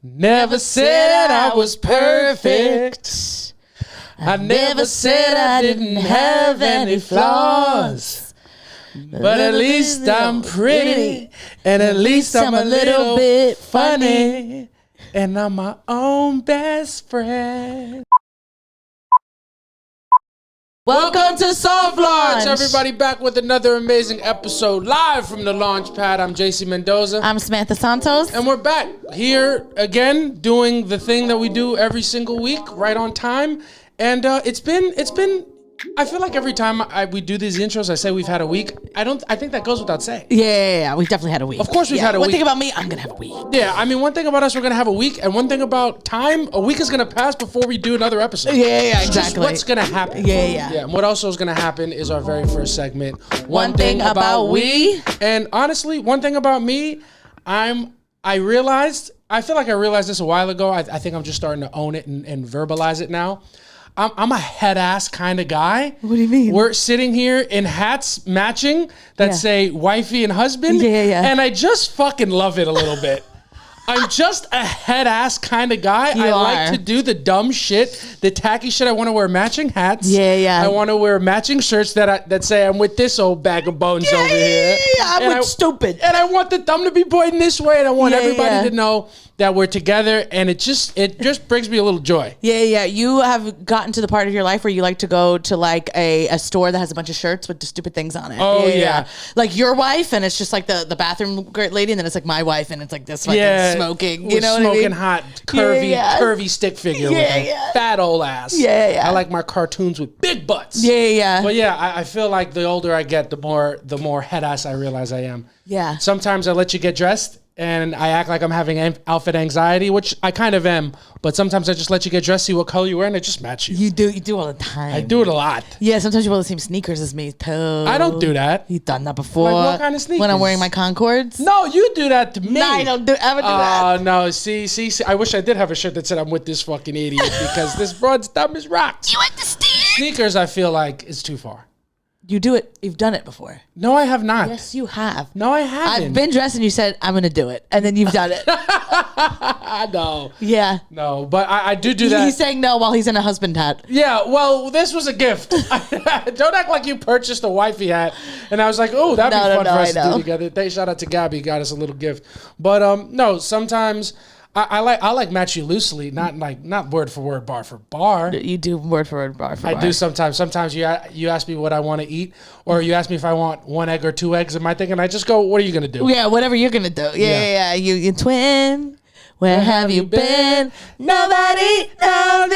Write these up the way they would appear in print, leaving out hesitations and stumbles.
Never said I was perfect. I never said I didn't have any flaws. But at least I'm pretty. And at least I'm a little bit funny. And I'm my own best friend. Welcome to Soft Launch. Everybody back with another amazing episode live from the launch pad. I'm JC Mendoza. I'm Samantha Santos. And we're back here again doing the thing that we do every single week, right on time. And it's been I feel like every time we do these intros, I say we've had a week. I think that goes without saying. Yeah, we've definitely had a week. Of course we've had a week. One thing about me, I'm going to have a week. Yeah, I mean, one thing about us, we're going to have a week. And one thing about time, a week is going to pass before we do another episode. Yeah, it's exactly. Just what's going to happen. Yeah. And what also is going to happen is our very first segment. One thing about we. And honestly, one thing about me, I feel like I realized this a while ago. I think I'm just starting to own it and verbalize it now. I'm a head ass kind of guy. What do you mean? We're sitting here in hats matching that say wifey and husband. Yeah. And I just fucking love it a little bit. I'm just a head ass kind of guy. I like to do the dumb shit, the tacky shit. I want to wear matching hats. Yeah. I want to wear matching shirts that say I'm with this old bag of bones over here. I'm with stupid. And I want the thumb to be pointing this way, and I want everybody to know that we're together, and it just brings me a little joy. Yeah. You have gotten to the part of your life where you like to go to like a store that has a bunch of shirts with the stupid things on it. Oh, yeah. Like your wife, and it's just like the bathroom great lady, and then it's like my wife, and it's like this fucking smoking. You know what I mean? Hot, curvy stick figure with a fat old ass. Yeah. I like my cartoons with big butts. Yeah. But I feel like the older I get, the more head ass I realize I am. Yeah. Sometimes I let you get dressed and I act like I'm having outfit anxiety, which I kind of am. But sometimes I just let you get dressed, see what color you wear, and it just match you. You do all the time. I do it a lot. Yeah, sometimes you wear the same sneakers as me too. I don't do that. You've done that before. Like what kind of sneakers? When I'm wearing my Concords? No, you do that to me. No, I don't ever do that. Oh, no. See. I wish I did have a shirt that said I'm with this fucking idiot because this broad's dumb as rocks. You understand? Sneakers, I feel like, is too far. You do it. You've done it before. No, I have not. Yes, you have. No, I haven't. I've been dressed and you said, I'm going to do it. And then you've done it. No. Yeah. No, but I do that. He's saying no while he's in a husband hat. Yeah, well, this was a gift. Don't act like you purchased a wifey hat. And I was like, oh, that'd be fun for us to do together. Shout out to Gabby, got us a little gift. But no, sometimes I like match you loosely, not word for word, bar for bar. You do word for word, bar for bar. I do sometimes. Sometimes you ask me what I want to eat, or you ask me if I want 1 egg or 2 eggs. Am I thinking? I just go, what are you gonna do? Yeah, whatever you're gonna do. Yeah. You twin. Where have you been? Nobody. Yeah,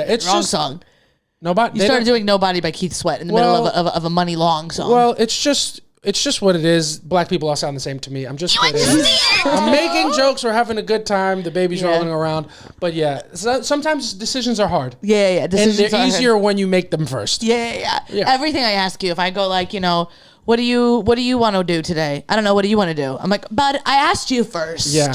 it's wrong just song. Nobody. You started doing "Nobody" by Keith Sweat in the middle of a Money Long song. Well, it's just what it is. Black people all sound the same to me. I'm just kidding. I'm making jokes. We're having a good time. The baby's rolling around. But sometimes decisions are hard. Yeah. Decisions and they're easier when you make them first. Yeah. Everything I ask you, if I go like, what do you want to do today? I don't know. What do you want to do? I'm like, but I asked you first. Yeah.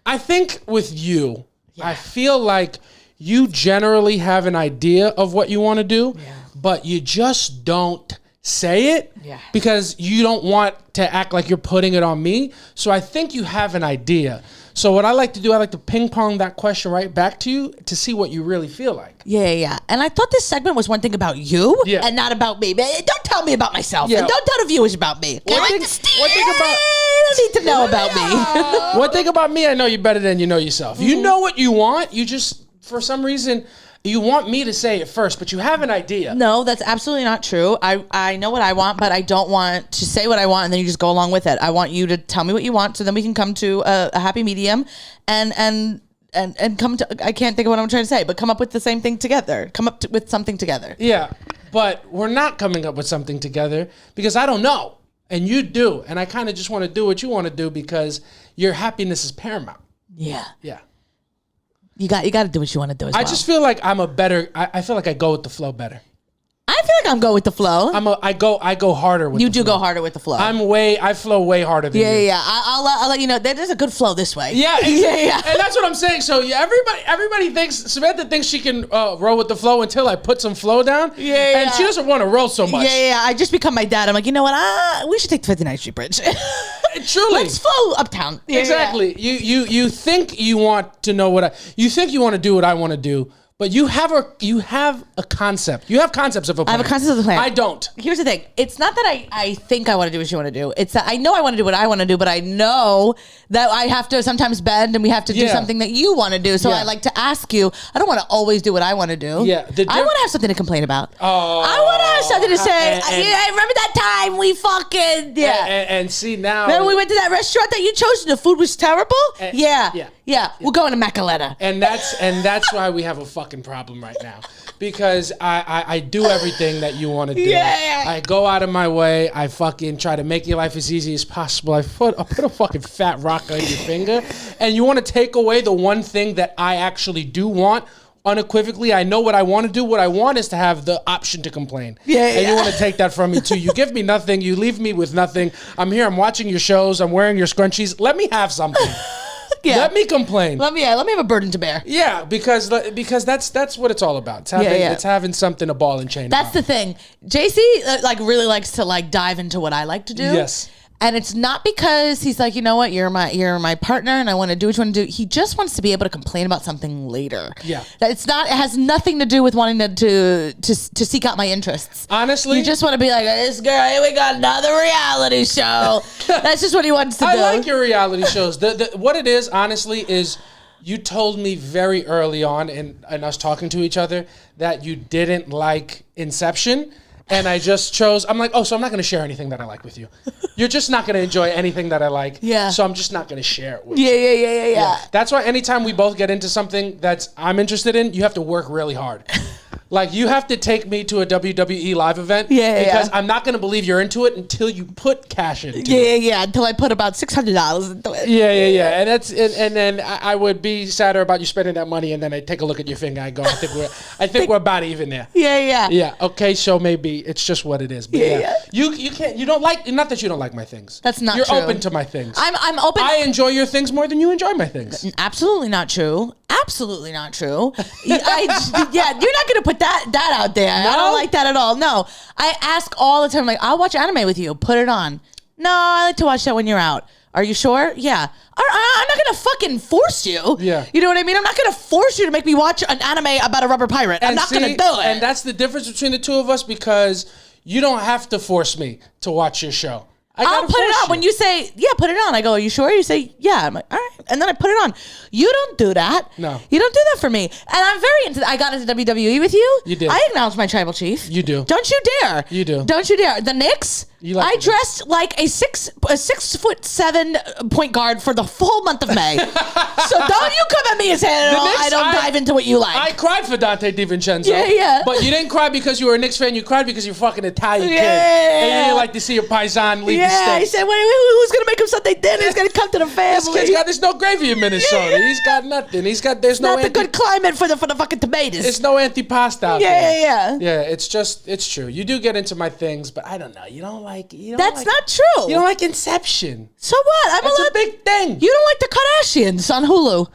I think with you, I feel like you generally have an idea of what you want to do, but you just don't say it because you don't want to act like you're putting it on me. So I think you have an idea. So what I like to do, I like to ping pong that question right back to you to see what you really feel like. Yeah. And I thought this segment was one thing about you and not about me. Don't tell me about myself. And don't tell the viewers about me. One thing about you don't need to know about me. One thing about me, I know you better than you know yourself. You know what you want. You just, for some reason, you want me to say it first, but you have an idea. No, that's absolutely not true. I know what I want, but I don't want to say what I want and then you just go along with it. I want you to tell me what you want so then we can come to a happy medium and come to, I can't think of what I'm trying to say, but come up with the same thing together. Come up with something together. Yeah, but we're not coming up with something together because I don't know and you do. And I kind of just want to do what you want to do because your happiness is paramount. Yeah. You got to do what you want to do as well. I just feel like I'm I feel like I go with the flow better. I feel like I'm go with the flow. I go harder with. You do go harder with the flow. I flow way harder than you. Yeah. I'll let you know. There's a good flow this way. Yeah, yeah. And that's what I'm saying. So everybody thinks Samantha thinks she can roll with the flow until I put some flow down. Yeah. And she doesn't want to roll so much. Yeah. I just become my dad. I'm like, you know what? We should take the 59th Street Bridge. Truly. Let's flow uptown. Yeah, exactly. Yeah. You think you want to know you think you want to do what I want to do. But you have a concept. You have concepts of a plan. I have a concept of the plan. I don't. Here's the thing. It's not that I think I want to do what you want to do. It's that I know I want to do what I want to do, but I know that I have to sometimes bend and we have to do something that you want to do. So I like to ask you. I don't want to always do what I want to do. Yeah. I want to have something to complain about. Oh. I want to have something to say. I remember that time we fucking And see now. Remember we went to that restaurant that you chose and the food was terrible? Yeah. We're going to Macoletta. And that's why we have a fucking problem right now, because I do everything that you want to do. Yeah. I go out of my way. I fucking try to make your life as easy as possible. I put a fucking fat rock on your finger, and you want to take away the one thing that I actually do want. Unequivocally, I know what I want to do. What I want is to have the option to complain. And you want to take that from me too. You give me nothing. You leave me with nothing. I'm here. I'm watching your shows. I'm wearing your scrunchies. Let me have something. Let me complain. Let me have a burden to bear. Yeah, because that's what it's all about. It's having something, a ball and chain. That's the thing. JC really likes to dive into what I like to do. Yes. And it's not because he's like, you know what, you're my partner and I want to do what you want to do. He just wants to be able to complain about something later. Yeah. It has nothing to do with wanting to seek out my interests. Honestly. You just want to be like, this girl, here we got another reality show. That's just what he wants to do. I like your reality shows. What it is, honestly, is you told me very early on in us talking to each other that you didn't like Inception. And I just chose, I'm like, so I'm not going to share anything that I like with you. You're just not going to enjoy anything that I like. Yeah. So I'm just not going to share it with you. Yeah. That's why anytime we both get into something that I'm interested in, you have to work really hard. Like, you have to take me to a WWE live event. Because I'm not going to believe you're into it until you put cash into it. Yeah. Until I put about $600 into it. Yeah. And then I would be sadder about you spending that money, and then I take a look at your finger. I go, I think we're about even there. Yeah. Okay, so maybe it's just what it is. But you can't. You don't like. Not that you don't like my things. That's not You're true. You're open to my things. I'm open. I enjoy your things more than you enjoy my things. Absolutely not true. Absolutely not true. You're not gonna put that out there. No? I don't like that at all. No, I ask all the time. Like, I'll watch anime with you. Put it on. No, I like to watch that when you're out. Are you sure? Yeah. I'm not gonna fucking force you. Yeah. You know what I mean? I'm not gonna force you to make me watch an anime about a rubber pirate. I'm not gonna do it. And that's the difference between the two of us, because you don't have to force me to watch your show. I'll put it on. When you say, put it on, I go, are you sure? You say, yeah. I'm like, all right. And then I put it on. You don't do that. No. You don't do that for me. And I'm very into that. I got into WWE with you. You did. I acknowledge my tribal chief. You do. Don't you dare. You do. Don't you dare. The Knicks, I dressed like a 6'7" point guard for the full month of May. So don't you come at me and say, I don't dive into what you like. I cried for Dante DiVincenzo. Yeah. But you didn't cry because you were a Knicks fan. You cried because you're a fucking Italian kid. And you didn't like to see your paisan leave the state. He said, wait, who's going to make him Sunday dinner? He's going to come to the family. There's no gravy in Minnesota. Yeah. He's got nothing. There's no not the good climate for the fucking tomatoes. It's no antipasta out there. Yeah. Yeah, it's true. You do get into my things, but I don't know. You don't like. That's not true. You don't like Inception. So what? It's a big thing. You don't like the Kardashians on Hulu.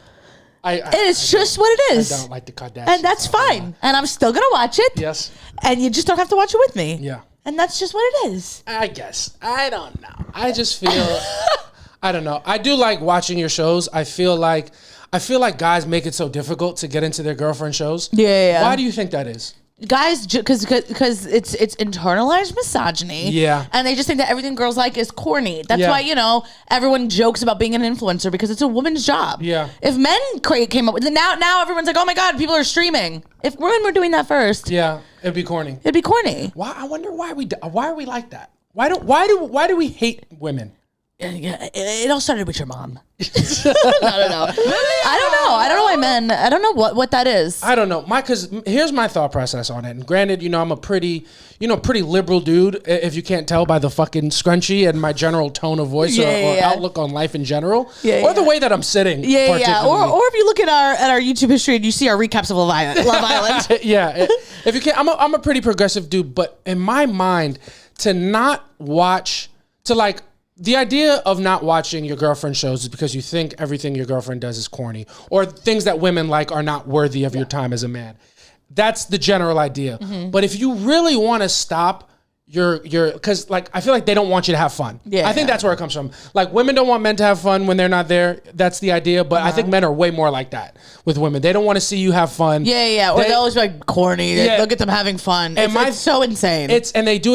It's just what it is. I don't like the Kardashians. And that's fine. And I'm still going to watch it. Yes. And you just don't have to watch it with me. Yeah. And that's just what it is. I guess. I don't know. I just feel, I don't know. I do like watching your shows. I feel like guys make it so difficult to get into their girlfriend shows. Yeah. Why do you think that is? Guys, because it's internalized misogyny. Yeah. And they just think that everything girls like is corny. That's why, everyone jokes about being an influencer, because it's a woman's job. Yeah. If men came up with it, now everyone's like, oh my God, people are streaming. If women were doing that first. Yeah, it'd be corny. It'd be corny. Why? I wonder why are we like that? Why do we hate women? It all started with your mom. I don't know. I don't know why men. I don't know what that is. I don't know. Because here's my thought process on it. And granted, I'm a pretty liberal dude. If you can't tell by the fucking scrunchie and my general tone of voice or outlook on life in general, or the way that I'm sitting. Yeah. Or if you look at our YouTube history and you see our recaps of Love Island. Yeah. If you can't, I'm a pretty progressive dude. But in my mind, to not watch, the idea of not watching your girlfriend shows is because you think everything your girlfriend does is corny, or things that women like are not worthy of your time as a man. That's the general idea. Mm-hmm. But if you really want to stop because I feel like they don't want you to have fun. Yeah, I think that's where it comes from. Like, women don't want men to have fun when they're not there. That's the idea. But I think men are way more like that with women. They don't want to see you have fun. Yeah. Or they always be like corny. Yeah. Look at them having fun. It's so insane. And we do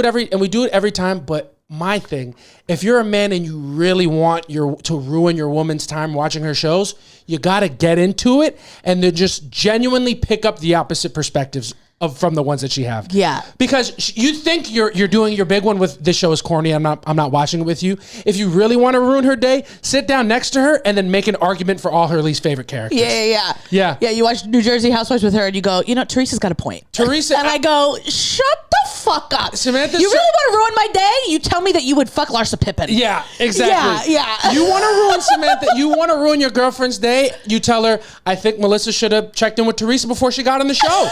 it every time. But my thing, if you're a man and you really want to ruin your woman's time watching her shows, you got to get into it and then just genuinely pick up the opposite perspectives from the ones that she have. Yeah. Because you think you're doing your big one with this show is corny, I'm not watching it with you. If you really want to ruin her day, sit down next to her and then make an argument for all her least favorite characters. Yeah, you watch New Jersey Housewives with her and you go, Teresa's got a point. I go, shut the fuck up. Samantha, you really want to ruin my day? You tell me that you would fuck Larsa Pippen. Yeah, exactly. Yeah. You want to ruin Samantha, you want to ruin your girlfriend's day, you tell her, I think Melissa should have checked in with Teresa before she got on the show.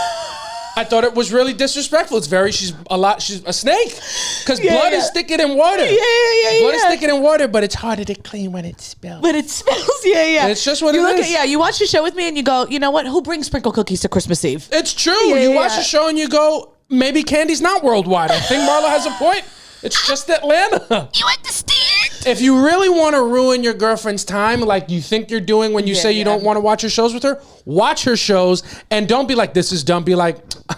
I thought it was really disrespectful. She's a snake. Because blood is thicker than water. Yeah. Blood is thicker than water, but it's harder to clean when it smells. Yeah. And it's just what it is. You watch the show with me and you go, you know what? Who brings sprinkle cookies to Christmas Eve? It's true. You watch the show and you go, maybe candy's not worldwide. I think Marla has a point. It's just Atlanta. You understand? If you really want to ruin your girlfriend's time, like you think you're doing when you say you don't want to watch her shows with her, watch her shows and don't be like, this is dumb. Be like,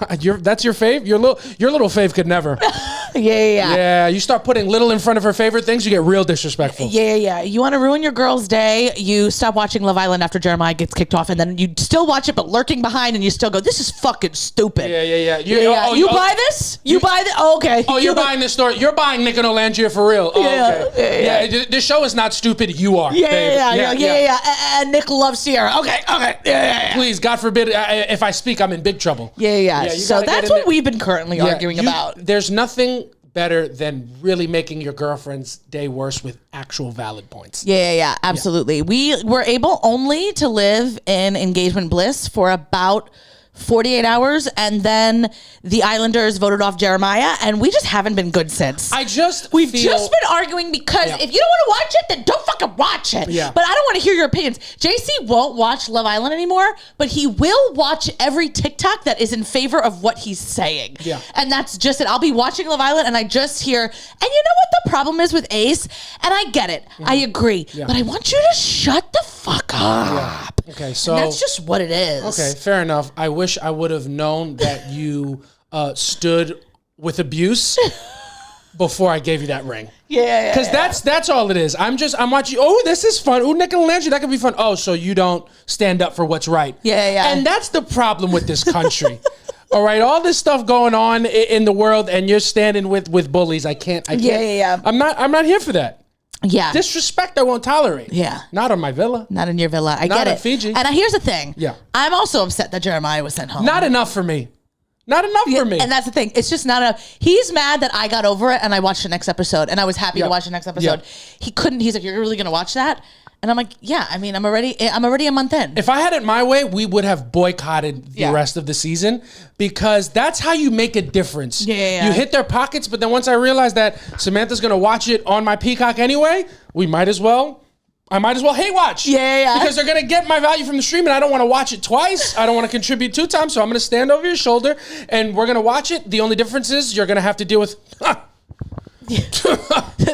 that's your fave? Your little fave could never. Yeah. You start putting little in front of her favorite things, you get real disrespectful. Yeah. You want to ruin your girl's day, you stop watching Love Island after Jeremiah gets kicked off, and then you still watch it, but lurking behind, and you still go, this is fucking stupid. Yeah. You buy this? You buy this? Oh, okay. Oh, you're buying this story. You're buying Nick and Olandria for real. Oh, okay. Yeah. This show is not stupid. You are. Yeah. And Nick loves Sierra. Okay. Yeah. Please, God forbid, if I speak, I'm in big trouble. Yeah. So that's what we've been currently arguing about. There's nothing better than really making your girlfriend's day worse with actual valid points. Yeah, absolutely. We were able only to live in engagement bliss for about 48 hours, and then the Islanders voted off Jeremiah, and we just haven't been good since. We've just been arguing because if you don't want to watch it, then don't fucking watch it. Yeah. But I don't want to hear your opinions. JC won't watch Love Island anymore, but he will watch every TikTok that is in favor of what he's saying. Yeah. And that's just it. I'll be watching Love Island and I just hear, and you know what the problem is with Ace? And I get it. I agree. Yeah. But I want you to shut the fuck up. Yeah. Okay, so and that's just what it is. Okay, fair enough. I wish I would have known that you stood with abuse before I gave you that ring. Yeah. Because that's all it is. I'm watching. Oh, this is fun. Oh, Nick and Landry, that could be fun. Oh, so you don't stand up for what's right. Yeah. And that's the problem with this country. All right, all this stuff going on in the world, and you're standing with bullies. I can't. Yeah. I'm not here for that. Yeah. Disrespect I won't tolerate. Yeah. Not on my villa. Not in your villa. I get it. Not in Fiji. And here's the thing. Yeah. I'm also upset that Jeremiah was sent home. Not enough for me. Not enough for me. And that's the thing. It's just not enough. He's mad that I got over it and I watched the next episode, and I was happy to watch the next episode. He couldn't. He's like, you're really going to watch that? And I'm like, yeah, I mean, I'm already a month in. If I had it my way, we would have boycotted the rest of the season, because that's how you make a difference. Yeah. You hit their pockets, but then once I realized that Samantha's going to watch it on my Peacock anyway, I might as well hate watch. Yeah. Because they're going to get my value from the stream, and I don't want to watch it twice. I don't want to contribute 2 times, so I'm going to stand over your shoulder, and we're going to watch it. The only difference is you're going to have to deal with...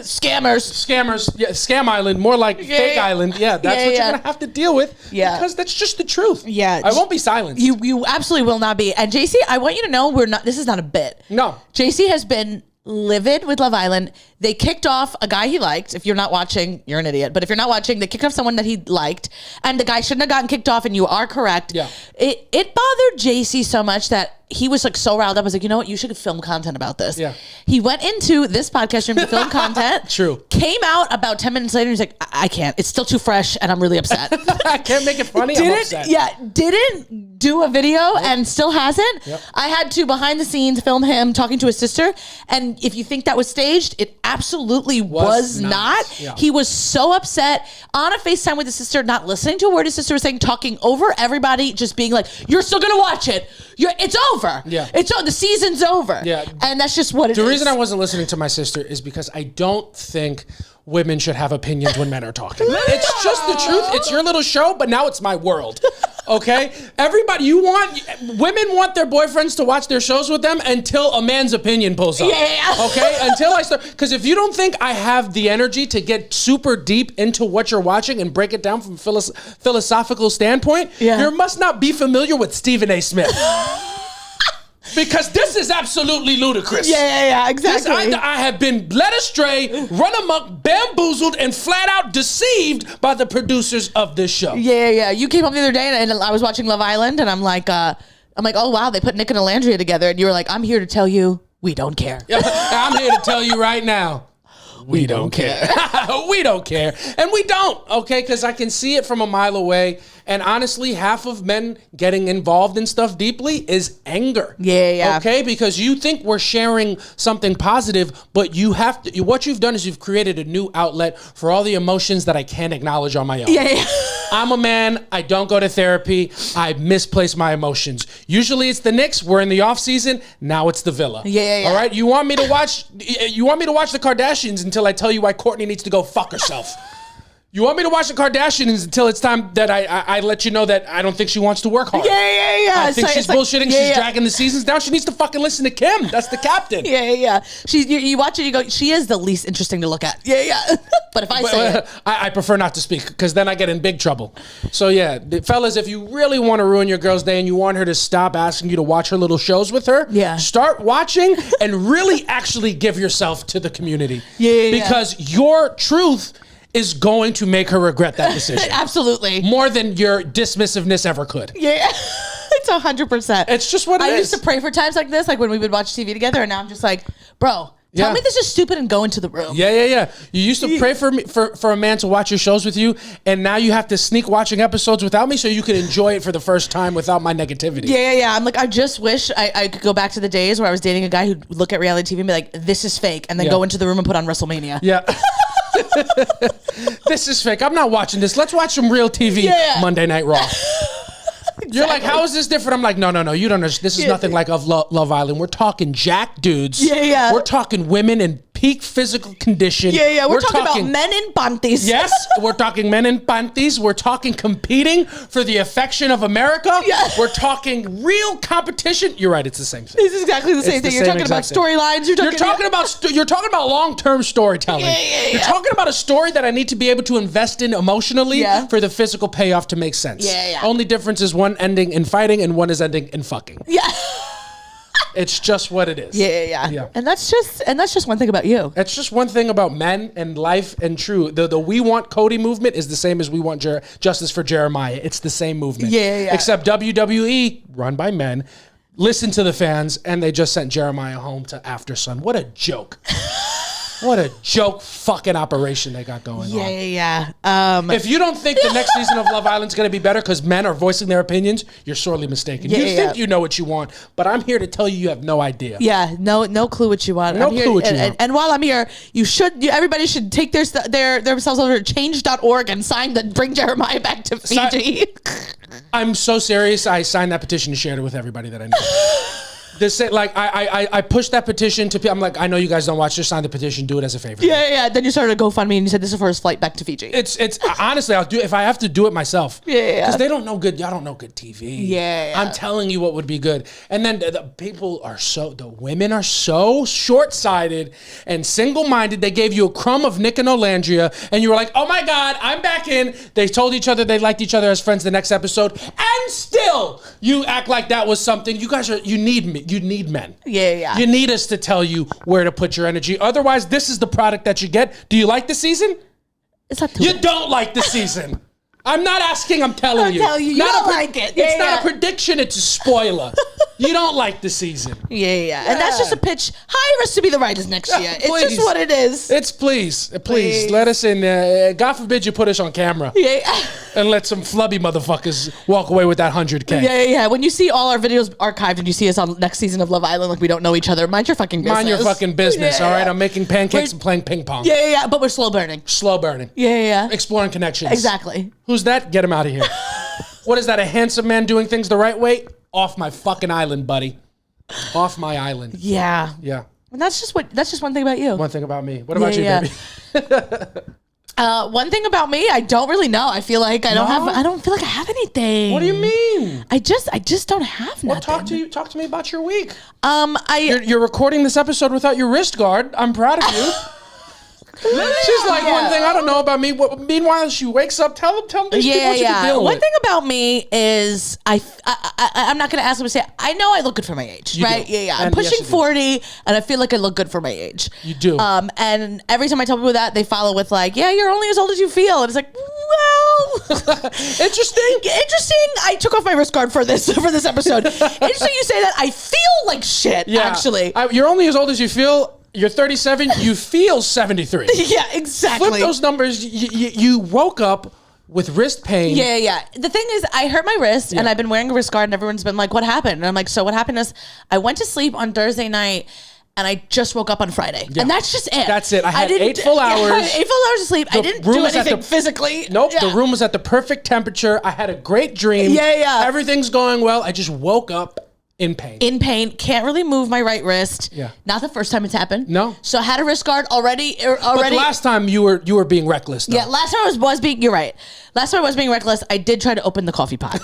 Scammers. Yeah, Scam Island, more like Fake Island. Yeah, that's what you're gonna have to deal with. Yeah, because that's just the truth. Yeah, I won't be silenced. You absolutely will not be. And JC, I want you to know this is not a bit. No, JC has been livid with Love Island. They kicked off a guy he liked. If you're not watching, you're an idiot. But if you're not watching, they kicked off someone that he liked, and the guy shouldn't have gotten kicked off. And you are correct. Yeah. it bothered JC so much that he was like so riled up. I was like, you know what? You should film content about this. Yeah. He went into this podcast room to film content. True. Came out about 10 minutes later and he's like, I can't. It's still too fresh and I'm really upset. I can't make it funny. I'm upset. Yeah. Didn't do a video and still hasn't. Yep. I had to behind the scenes film him talking to his sister. And if you think that was staged, it absolutely was not. Yeah. He was so upset on a FaceTime with his sister, not listening to a word his sister was saying, talking over everybody, just being like, you're still going to watch it. It's over. Yeah. The season's over. Yeah. And that's just what it is. The reason I wasn't listening to my sister is because I don't think women should have opinions when men are talking. It's just the truth. It's your little show, but now it's my world. Okay? Women want their boyfriends to watch their shows with them until a man's opinion pulls up. Yeah. Okay? Until I start, because if you don't think I have the energy to get super deep into what you're watching and break it down from philosophical standpoint, you must not be familiar with Stephen A. Smith. Because this is absolutely ludicrous. Yeah, exactly. I have been led astray, run amok, bamboozled, and flat out deceived by the producers of this show. Yeah. You came home the other day and I was watching Love Island and I'm like, oh wow, they put Nick and Alandria together, and you were like, I'm here to tell you we don't care. I'm here to tell you right now. We don't care. We don't care. And we don't, okay? Because I can see it from a mile away. And honestly, half of men getting involved in stuff deeply is anger. Yeah. Okay? Because you think we're sharing something positive, but you have to, what you've done is you've created a new outlet for all the emotions that I can't acknowledge on my own. Yeah. I'm a man. I don't go to therapy. I misplace my emotions. Usually it's the Knicks. We're in the off season. Now it's the Villa. Yeah. All right? You want me to watch the Kardashians until I tell you why Kourtney needs to go fuck herself. You want me to watch the Kardashians until it's time that I let you know that I don't think she wants to work hard. Yeah. I think she's bullshitting. She's dragging the seasons down. She needs to fucking listen to Kim. That's the captain. Yeah. You watch it, you go, she is the least interesting to look at. Yeah. But if I say it. I prefer not to speak because then I get in big trouble. So yeah, fellas, if you really want to ruin your girl's day and you want her to stop asking you to watch her little shows with her, start watching and really actually give yourself to the community. Yeah. Because your truth is going to make her regret that decision. Absolutely. More than your dismissiveness ever could. Yeah. It's 100%. It's just what it is. I used to pray for times like this, like when we would watch TV together, and now I'm just like, bro, tell me this is stupid and go into the room. Yeah. You used to pray for a man to watch your shows with you, and now you have to sneak watching episodes without me so you can enjoy it for the first time without my negativity. Yeah. I'm like, I just wish I could go back to the days where I was dating a guy who'd look at reality TV and be like, this is fake, and then go into the room and put on WrestleMania. Yeah. This is fake. I'm not watching this. Let's watch some real TV Monday Night Raw. Exactly. You're like, how is this different? I'm like, no. You don't understand. This is nothing like of Love Island. We're talking jack dudes. Yeah. We're talking women in peak physical condition. Yeah. We're talking about men in panties. Yes, we're talking men in panties. We're talking competing for the affection of America. Yeah. We're talking real competition. You're right. It's the same thing. It's exactly the same thing. You're talking about storylines. You're talking about long-term storytelling. Yeah. You're talking about a story that I need to be able to invest in emotionally for the physical payoff to make sense. Yeah. Only difference is one ending in fighting and one is ending in fucking. Yeah. It's just what it is. Yeah. And that's just one thing about you. It's just one thing about men and life and true. The We Want Cody movement is the same as We Want Justice for Jeremiah. It's the same movement. Yeah. Except WWE, run by men, listened to the fans, and they just sent Jeremiah home to After Sun. What a joke. What a joke fucking operation they got going on. Yeah. If you don't think the next season of Love Island is going to be better because men are voicing their opinions, you're sorely mistaken. You think you know what you want, but I'm here to tell you have no idea. Yeah, no clue what you want. No clue what you want. And while I'm here, everybody should take themselves over to change.org and sign the Bring Jeremiah Back to Fiji. I'm so serious. I signed that petition and shared it with everybody that I know. I pushed that petition to people. I'm like, I know you guys don't watch. Just sign the petition. Do it as a favor. Yeah. Then you started a GoFundMe and you said this is for his flight back to Fiji. It's honestly, I'll do it if I have to do it myself. Yeah. Because they don't know good. Y'all don't know good TV. Yeah. I'm telling you what would be good. And then the women are so short-sighted and single-minded. They gave you a crumb of Nick and Olandria, and you were like, oh my God, I'm back in. They told each other they liked each other as friends the next episode, and still you act like that was something. You need me. You need men. Yeah. You need us to tell you where to put your energy. Otherwise, this is the product that you get. Do you like the season? It's not You don't like the season. I'm not asking, I'm telling you. I'm telling you, you don't like it. It's not a prediction, it's a spoiler. You don't like the season. Yeah. And that's just a pitch. Hire us to be the writers next year. It's just what it is. It's please. Let us in there. God forbid you put us on camera. Yeah. And let some flubby motherfuckers walk away with that 100K. Yeah. When you see all our videos archived and you see us on next season of Love Island, like we don't know each other, mind your fucking business. Mind your fucking business, all right? I'm making pancakes and playing ping pong. Yeah. But we're slow burning. Slow burning. Yeah. Exploring connections. Exactly. Who's that? Get him out of here. What is that? A handsome man doing things the right way? Off my fucking island, buddy. Off my island. Yeah. And that's just one thing about you. One thing about me. What about you, baby? One thing about me, I don't really know. I feel like I don't feel like I have anything. What do you mean? I just don't have nothing. Well, talk to me about your week. You're recording this episode without your wrist guard. I'm proud of you. She's like, one thing I don't know about me. Meanwhile, she wakes up. Tell these people what you can deal with. One thing about me is I'm not going to ask them to say, I know I look good for my age, right? Do. Yeah. I'm pushing 40 and I feel like I look good for my age. You do. And every time I tell people that, they follow with like, yeah, you're only as old as you feel. And it's like, well, interesting. I took off my wrist guard for this episode. Interesting you say that. I feel like shit, actually. You're only as old as you feel. You're 37. You feel 73. Yeah, exactly. Flip those numbers. You woke up with wrist pain. Yeah. The thing is, I hurt my wrist, and I've been wearing a wrist guard, and everyone's been like, what happened? And I'm like, so what happened is I went to sleep on Thursday night, and I just woke up on Friday. Yeah. And that's just it. That's it. I had 8 full hours. I had 8 full hours of sleep. I didn't do anything physically. Nope. Yeah. The room was at the perfect temperature. I had a great dream. Yeah. Everything's going well. I just woke up in pain. Can't really move my right wrist. Yeah. Not the first time it's happened. No. So I had a wrist guard already. But the last time you were being reckless, though. Yeah, last time I was being, you're right. Last time I was being reckless, I did try to open the coffee pot.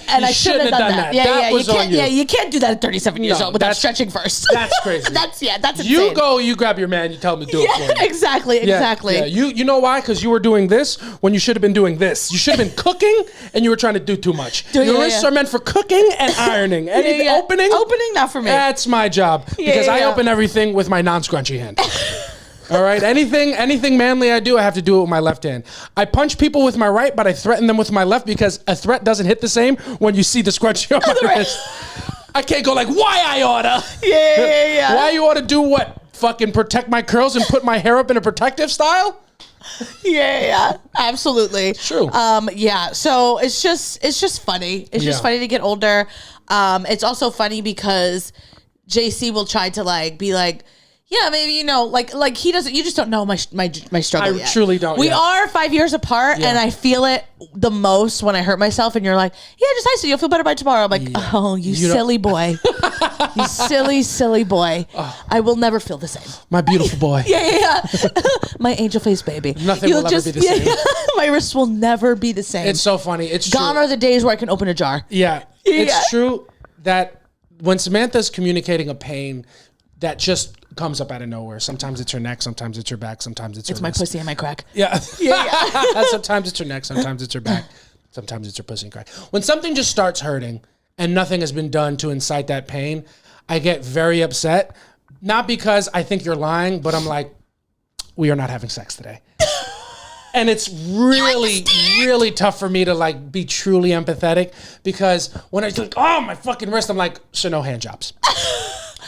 And I shouldn't have done that. You can't do that at 37 years old without stretching first. That's crazy. That's insane. You grab your man, you tell him to do it for you. Exactly. Yeah. You know why? Because you were doing this when you should have been doing this. You should have been cooking and you were trying to do too much. Your wrists are meant for cooking and ironing. Anything opening? Opening, not for me. That's my job. Because I open everything with my non-scrunchy hand. All right. Anything manly I do, I have to do it with my left hand. I punch people with my right, but I threaten them with my left because a threat doesn't hit the same when you see the scrunchie on my wrist. I can't go like, why I oughta? Yeah. Why you oughta do what? Fucking protect my curls and put my hair up in a protective style? Yeah, absolutely. True. So it's just funny. It's just funny to get older. It's also funny because JC will try to be like, yeah, maybe, like he doesn't, you just don't know my struggle yet. I truly don't. We are 5 years apart and I feel it the most when I hurt myself and you're like, yeah, just ice it. You'll feel better by tomorrow. I'm like, oh, you silly boy. You silly boy. I will never feel the same. My beautiful boy. Yeah. My angel face baby. Nothing will ever be the same. My wrists will never be the same. It's so funny. It's gone true. are the days where I can open a jar. Yeah. It's true that when Samantha's communicating a pain that just comes up out of nowhere. Sometimes it's her neck, sometimes it's her back, sometimes it's her my wrist. pussy and my crack. Yeah. Sometimes it's her neck, sometimes it's her back, sometimes it's her pussy and crack. When something just starts hurting and nothing has been done to incite that pain, I get very upset. Not because I think you're lying, but I'm like, we are not having sex today. And it's really tough for me to be truly empathetic because when I think, oh, my fucking wrist, I'm like, so no hand jobs.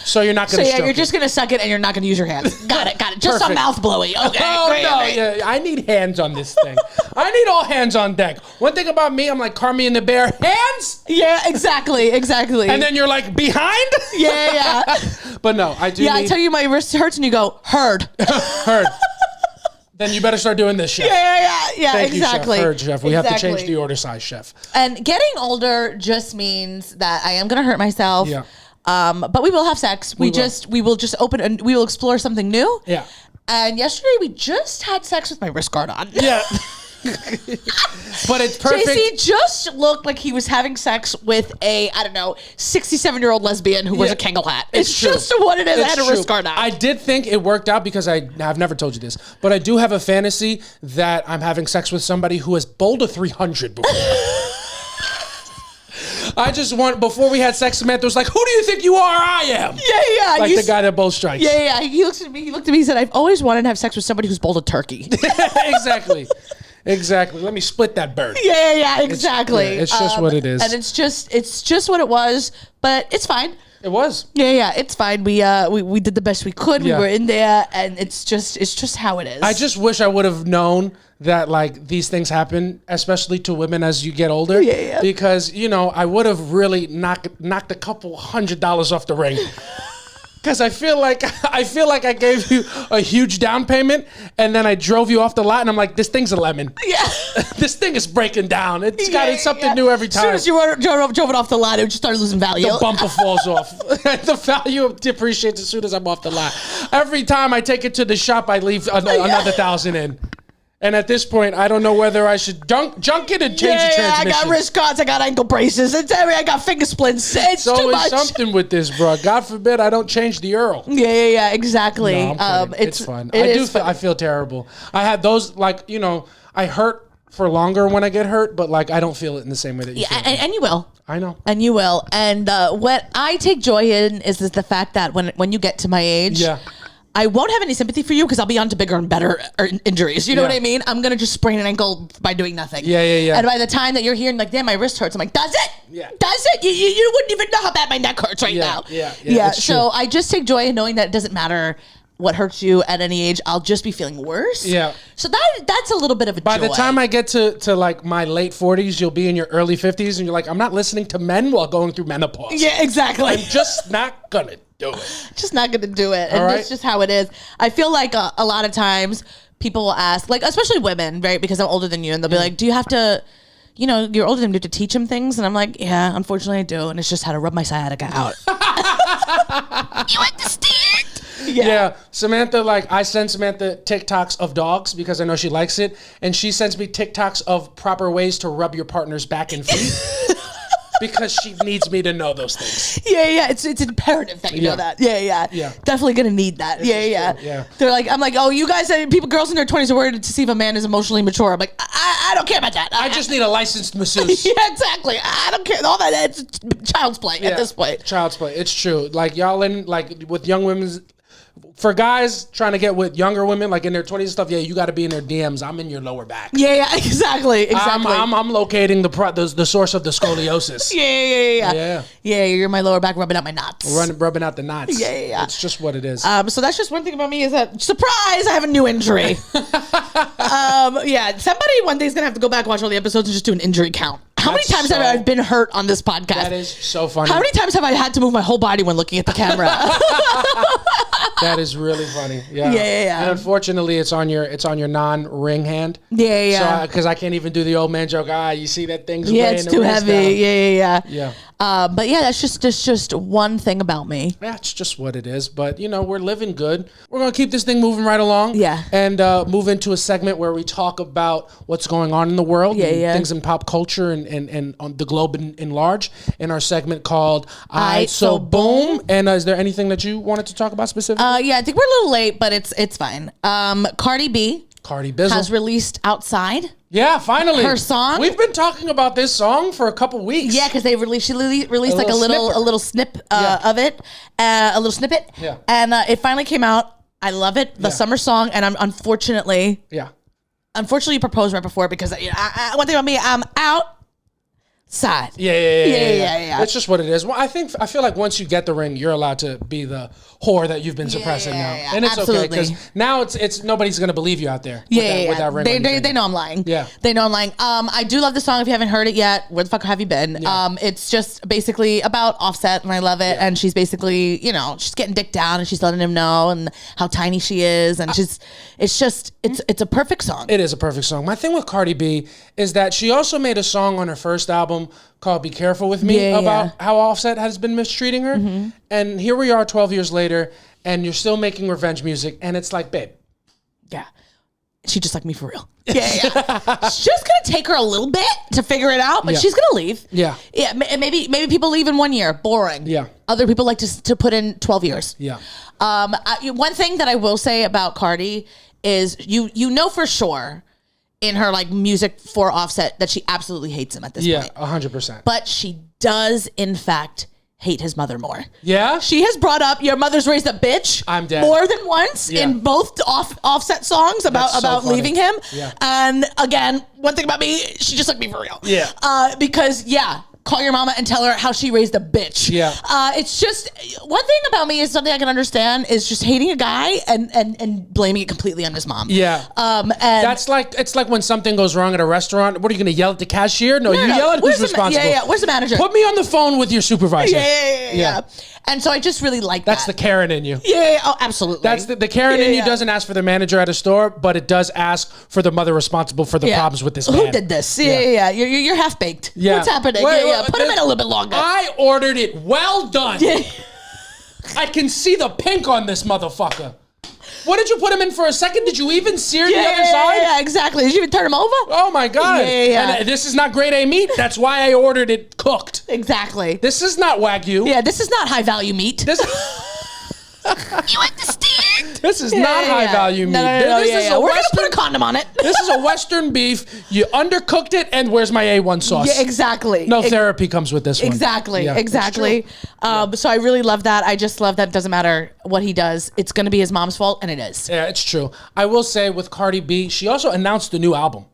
So you're not going to you're just going to suck it and you're not going to use your hands. Got it. Just a mouth blowy. Okay. Yeah, I need hands on this thing. I need all hands on deck. One thing about me, I'm like Carmi and the Bear. Hands? Yeah, exactly. And then you're like, behind? Yeah. But no, I do I tell you my wrist hurts and you go, heard. Then you better start doing this, chef. Yeah, Thank exactly. You, chef. Heard, chef. We have to change the order size, chef. And getting older just means that I am going to hurt myself. Yeah. But we will have sex. We will just open and we will explore something new. Yeah. And yesterday we just had sex with my wrist guard on. Yeah. But it's perfect. JC just looked like he was having sex with a, 67-year-old lesbian who wears a Kangol hat. It's just what it is. I had a wrist guard on. I did think it worked out because I've never told you this, but I do have a fantasy that I'm having sex with somebody who has bowled a 300 before. I just before we had sex, Samantha was like, who do you think you are? I am. Yeah. Like the guy that bowls strikes. Yeah. He looked at me, he said, I've always wanted to have sex with somebody who's bowled a turkey. Exactly. Exactly. Let me split that bird. Yeah, exactly. It's just what it is. And it's just what it was, but it's fine. It was. Yeah, it's fine. We did the best we could. We were in there, and it's just how it is. I just wish I would have known that like these things happen, especially to women as you get older. Yeah. Because I would have really knocked a couple $100 off the ring. Because I feel like I gave you a huge down payment, and then I drove you off the lot, and I'm like, this thing's a lemon. Yeah. This thing is breaking down. It's got something new every time. As soon as you drove it off the lot, it just started losing value. The bumper falls off. The value depreciates as soon as I'm off the lot. Every time I take it to the shop, I leave another $1,000 in. And at this point, I don't know whether I should junk it and change the transmission. I got wrist guards, I got ankle braces, I got finger splints. It's too much. Something with this, bro. God forbid I don't change the Earl. Yeah, exactly. No, it's fun. I feel terrible. I had those, I hurt for longer when I get hurt, but I don't feel it in the same way that you feel. And you will. I know. And you will. And what I take joy in is the fact that when you get to my age, I won't have any sympathy for you because I'll be on to bigger and better injuries. You know what I mean? I'm going to just sprain an ankle by doing nothing. Yeah. And by the time that you're here and damn, my wrist hurts, I'm like, does it? Yeah. Does it? You wouldn't even know how bad my neck hurts now. Yeah. So I just take joy in knowing that it doesn't matter what hurts you at any age. I'll just be feeling worse. Yeah. So that's a little bit of a By joy. the time I get to my late 40s, you'll be in your early 50s, and you're like, I'm not listening to men while going through menopause. Yeah, exactly. I'm just not going to do it. Just not going to do it. And that's just how it is. I feel like a lot of times people will ask, especially women, right? Because I'm older than you, and they'll be like, do you have to, you're older than me, do you have to teach him things? And I'm like, yeah, unfortunately I do. And it's just how to rub my sciatica out. You understand? Yeah. Samantha, I send Samantha TikToks of dogs because I know she likes it. And she sends me TikToks of proper ways to rub your partner's back and feet. Because she needs me to know those things. Yeah. It's an imperative that you know that. Yeah. Definitely gonna need that. Yeah. They're like, I'm like, oh, you guys, girls in their 20s are worried to see if a man is emotionally mature. I'm like, I don't care about that. I just need a licensed masseuse. Yeah, exactly. I don't care. All that, it's child's play at this point. Child's play. It's true. Y'all with young women's. For guys trying to get with younger women, in their 20s and stuff, you got to be in their DMs. I'm in your lower back. Yeah, exactly. I'm locating the source of the scoliosis. Yeah. You're my lower back, rubbing out my knots. Rubbing out the knots. Yeah. It's just what it is. So that's just one thing about me is that, surprise, I have a new injury. Somebody one day is going to have to go back and watch all the episodes and just do an injury count. How many times have I been hurt on this podcast? That is so funny. How many times have I had to move my whole body when looking at the camera? That is really funny. Yeah. And unfortunately, it's on your non-ring hand. Yeah. So because I can't even do the old man joke. You see that thing's it's too heavy. Yeah. But that's just one thing about me. Yeah, it's just what it is. But we're living good. We're gonna keep this thing moving right along. Yeah. And move into a segment where we talk about what's going on in the world. Things in pop culture and on the globe in large. In our segment called So Boom. And is there anything that you wanted to talk about specifically? I think we're a little late, but it's fine. Cardi Bizzle has released Outside. Yeah, finally. Her song. We've been talking about this song for a couple weeks. Yeah, because she released a little snip of it, a little snippet. Yeah. And it finally came out. I love it. The summer song, and I'm unfortunately proposed right before because one thing about me, I'm outside. Yeah. It's just what it is. Well, I feel like once you get the ring, you're allowed to be the whore that you've been suppressing now, and it's okay because now it's nobody's gonna believe you out there. With that ring they know I'm lying. Yeah, they know I'm lying. I do love the song. If you haven't heard it yet, where the fuck have you been? Yeah. It's just basically about Offset, and I love it. And she's basically, she's getting dick down, and she's letting him know and how tiny she is, and it's a perfect song. It is a perfect song. My thing with Cardi B is that she also made a song on her first album called Be Careful With Me about how Offset has been mistreating her. Mm-hmm. And here we are 12 years later, and you're still making revenge music, and it's like, babe. Yeah. She just like me for real. Yeah. It's just going to take her a little bit to figure it out, but she's going to leave. Yeah. Yeah, maybe people leave in 1 year. Boring. Yeah. Other people like to put in 12 years. Yeah. One thing that I will say about Cardi is you know for sure in her music for Offset that she absolutely hates him at this point. Yeah, 100%. But she does, in fact, hate his mother more. Yeah? She has brought up your mother's raised a bitch I'm dead. more than once in both Offset songs about leaving him. Yeah. And again, one thing about me, she just like me for real. Yeah. Because call your mama and tell her how she raised a bitch. Yeah. It's just one thing about me is something I can understand is just hating a guy and blaming it completely on his mom. Yeah. And it's like when something goes wrong at a restaurant. What are you going to yell at the cashier? No, you yell at who's responsible. Where's the manager? Put me on the phone with your supervisor. Yeah. And so I just really like that. That's the Karen in you. Yeah. Oh, absolutely. That's the Karen in you doesn't ask for the manager at a store, but it does ask for the mother responsible for the problems with this man. Who did this? Yeah. You're half baked. Yeah. What's happening? Put him in a little bit longer. I ordered it well done. Yeah. I can see the pink on this motherfucker. What did you put him in for a second? Did you even sear the other side? Yeah, exactly. Did you even turn him over? Oh my God. Yeah. And this is not grade A meat. That's why I ordered it cooked. Exactly. This is not Wagyu. Yeah, this is not high value meat. You understand? This is not high value meat. No, This is a We're Western, gonna put a condom on it. This is a Western beef. You undercooked it, and where's my A1 sauce? Yeah, exactly. No therapy comes with this one. Exactly. Yeah, Exactly. So I really love that. I just love that it doesn't matter what he does. It's going to be his mom's fault, and it is. Yeah, it's true. I will say with Cardi B, she also announced a new album.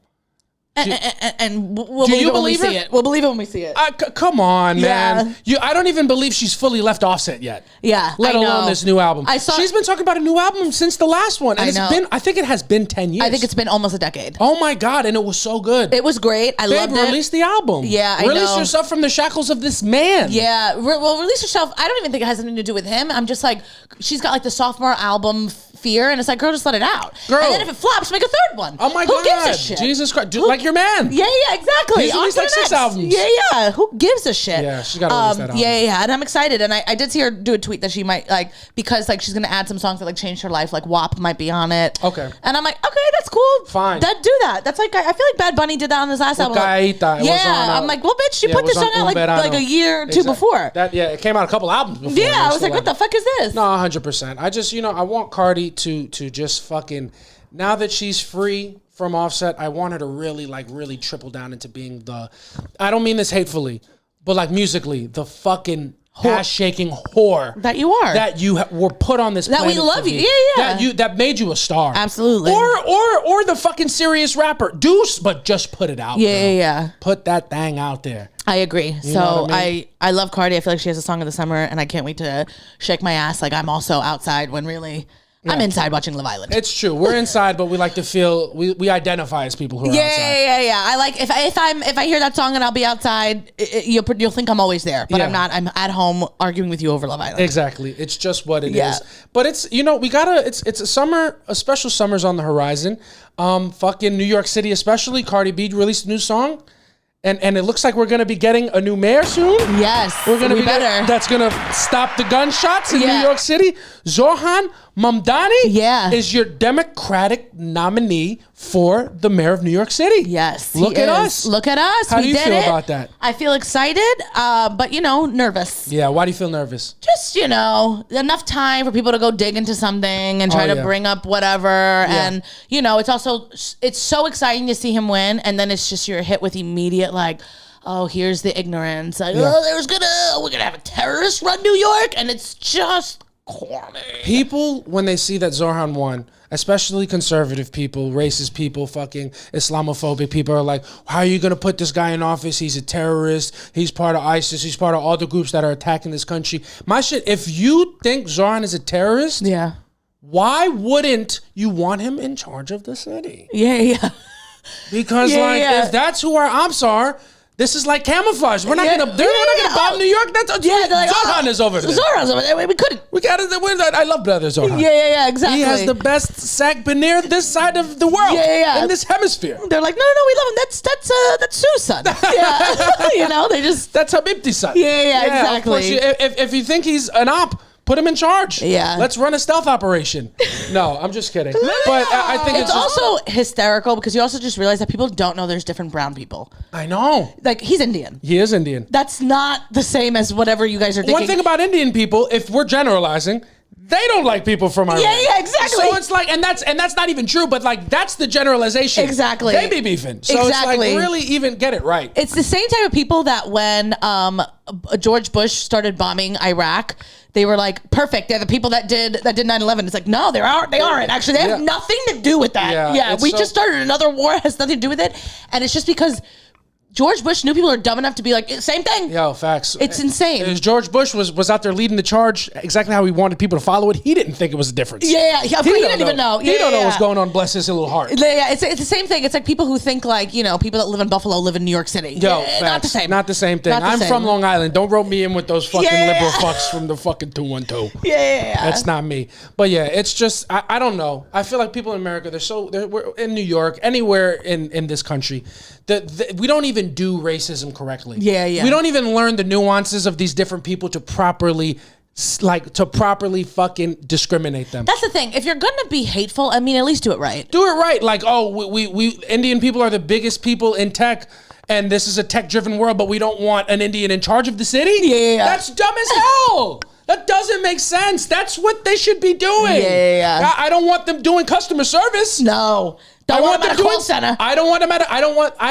And we'll Do believe you it when we believe her? see it. We'll believe it when we see it. Come on, man. Yeah. I don't even believe she's fully left Offset yet. Yeah, Let I alone know. this new album. She's been talking about a new album since the last one. And I know. I think it has been 10 years. I think it's been almost a decade. Oh my God, and it was so good. It was great. I loved it. Release the album. Yeah, I Release know. yourself from the shackles of this man. Yeah, well, release yourself. I don't even think it has anything to do with him. I'm just like, she's got like the sophomore album fear, and it's like, girl, just let it out. Girl. And then if it flops, make a third one. Oh my Who God. gives a shit? Jesus Christ. Like your man. Yeah, exactly. He's On released to like the 6 next. albums. Yeah. Who gives a shit? Yeah, she's gotta release that album. Yeah. And I'm excited. And I did see her do a tweet that she might because she's gonna add some songs that changed her life. Like WAP might be on it. Okay. And I'm like, okay, that's cool. Fine. Do that. That's like, I feel like Bad Bunny did that on his last album. Caíta. It was on, I'm like, well, bitch, you yeah, put it this was song on out like a year or two before. It came out a couple albums before. Yeah, I was like, what the fuck is this? No, 100%. I just, I want Cardi to just fucking, now that she's free from Offset, I want her to really triple down into being I don't mean this hatefully, but musically, the fucking ass-shaking whore that you are. That you were put on this that we planet love for you. me. Yeah. That made you a star. Absolutely. Or the fucking serious rapper. Deuce, but just put it out. Yeah. Put that thing out there. I agree. You know what I mean? I love Cardi. I feel like she has a song of the summer, and I can't wait to shake my ass like I'm also outside when really I'm inside watching Love Island. It's true. We're inside, but we like to feel we identify as people who are outside. Yeah. I like if I hear that song and I'll be outside, you'll think I'm always there, but I'm not. I'm at home arguing with you over Love Island. Exactly. It's just what it is. But it's we gotta. It's a summer. A special summer's on the horizon. Fucking New York City, especially. Cardi B released a new song. And it looks like we're going to be getting a new mayor soon. Yes, we're going to be better. That's going to stop the gunshots in New York City. Zorhan Mamdani is your Democratic nominee for the mayor of New York City. Yes, look at us. Look at us. How do you feel about that? I feel excited, but nervous. Yeah, why do you feel nervous? Just enough time for people to go dig into something and try to bring up whatever, and it's so exciting to see him win, and then it's just you're hit with immediate oh, here's the ignorance. We're gonna have a terrorist run New York, and it's just corny. People, when they see that Zorhan won, especially conservative people, racist people, fucking Islamophobic people, are like, how are you going to put this guy in office? He's a terrorist. He's part of ISIS. He's part of all the groups that are attacking this country. My shit, if you think Zorhan is a terrorist, why wouldn't you want him in charge of the city? Yeah. Because if that's who our ops are, this is like camouflage. We're not gonna. We're not gonna bomb New York. That's Zorhan is over there. Zorhan's over there. We couldn't. We got it. I love Brother Zorhan. Yeah. Exactly. He has the best sac paneer this side of the world. Yeah. In this hemisphere. They're like, no, we love him. That's Sue's son. Yeah. They just. That's Habibti's son. Yeah. Exactly. If you think he's an op, put him in charge. Yeah. Let's run a stealth operation. No, I'm just kidding. But I think it's also hysterical because you also just realize that people don't know there's different brown people. I know. He's Indian. He is Indian. That's not the same as whatever you guys are thinking. One thing about Indian people, if we're generalizing, they don't like people from Iran. Yeah, exactly. So it's and that's not even true, but that's the generalization. Exactly. They be beefing. So it's really even get it right. It's the same type of people that when George Bush started bombing Iraq, they were like, perfect. They're the people that did 9/11. It's like, no, they aren't. Actually, they have nothing to do with that. Yeah, we just started another war. It has nothing to do with it. And it's just because George Bush knew people are dumb enough to be like, same thing. Yo, facts. It's insane. George Bush was out there leading the charge exactly how he wanted people to follow it. He didn't think it was a difference. Yeah. He didn't even know. He don't know what's going on. Bless his little heart. Yeah, it's the same thing. It's like people who think like, people that live in Buffalo live in New York City. Yo, facts. Not the same thing. I'm from Long Island. Don't rope me in with those fucking liberal fucks from the fucking 212. Yeah. That's not me. But yeah, it's just, I don't know. I feel like people in America, we're in New York, anywhere in this country, we don't even do racism correctly. Yeah. We don't even learn the nuances of these different people to properly fucking discriminate them. That's the thing. If you're gonna be hateful, I mean, at least do it right. Do it right. Like, we Indian people are the biggest people in tech, and this is a tech-driven world, but we don't want an Indian in charge of the city? Yeah. That's dumb as hell. That doesn't make sense. That's what they should be doing. Yeah. I don't want them doing customer service. No. I want them at a call center. I don't want them at. I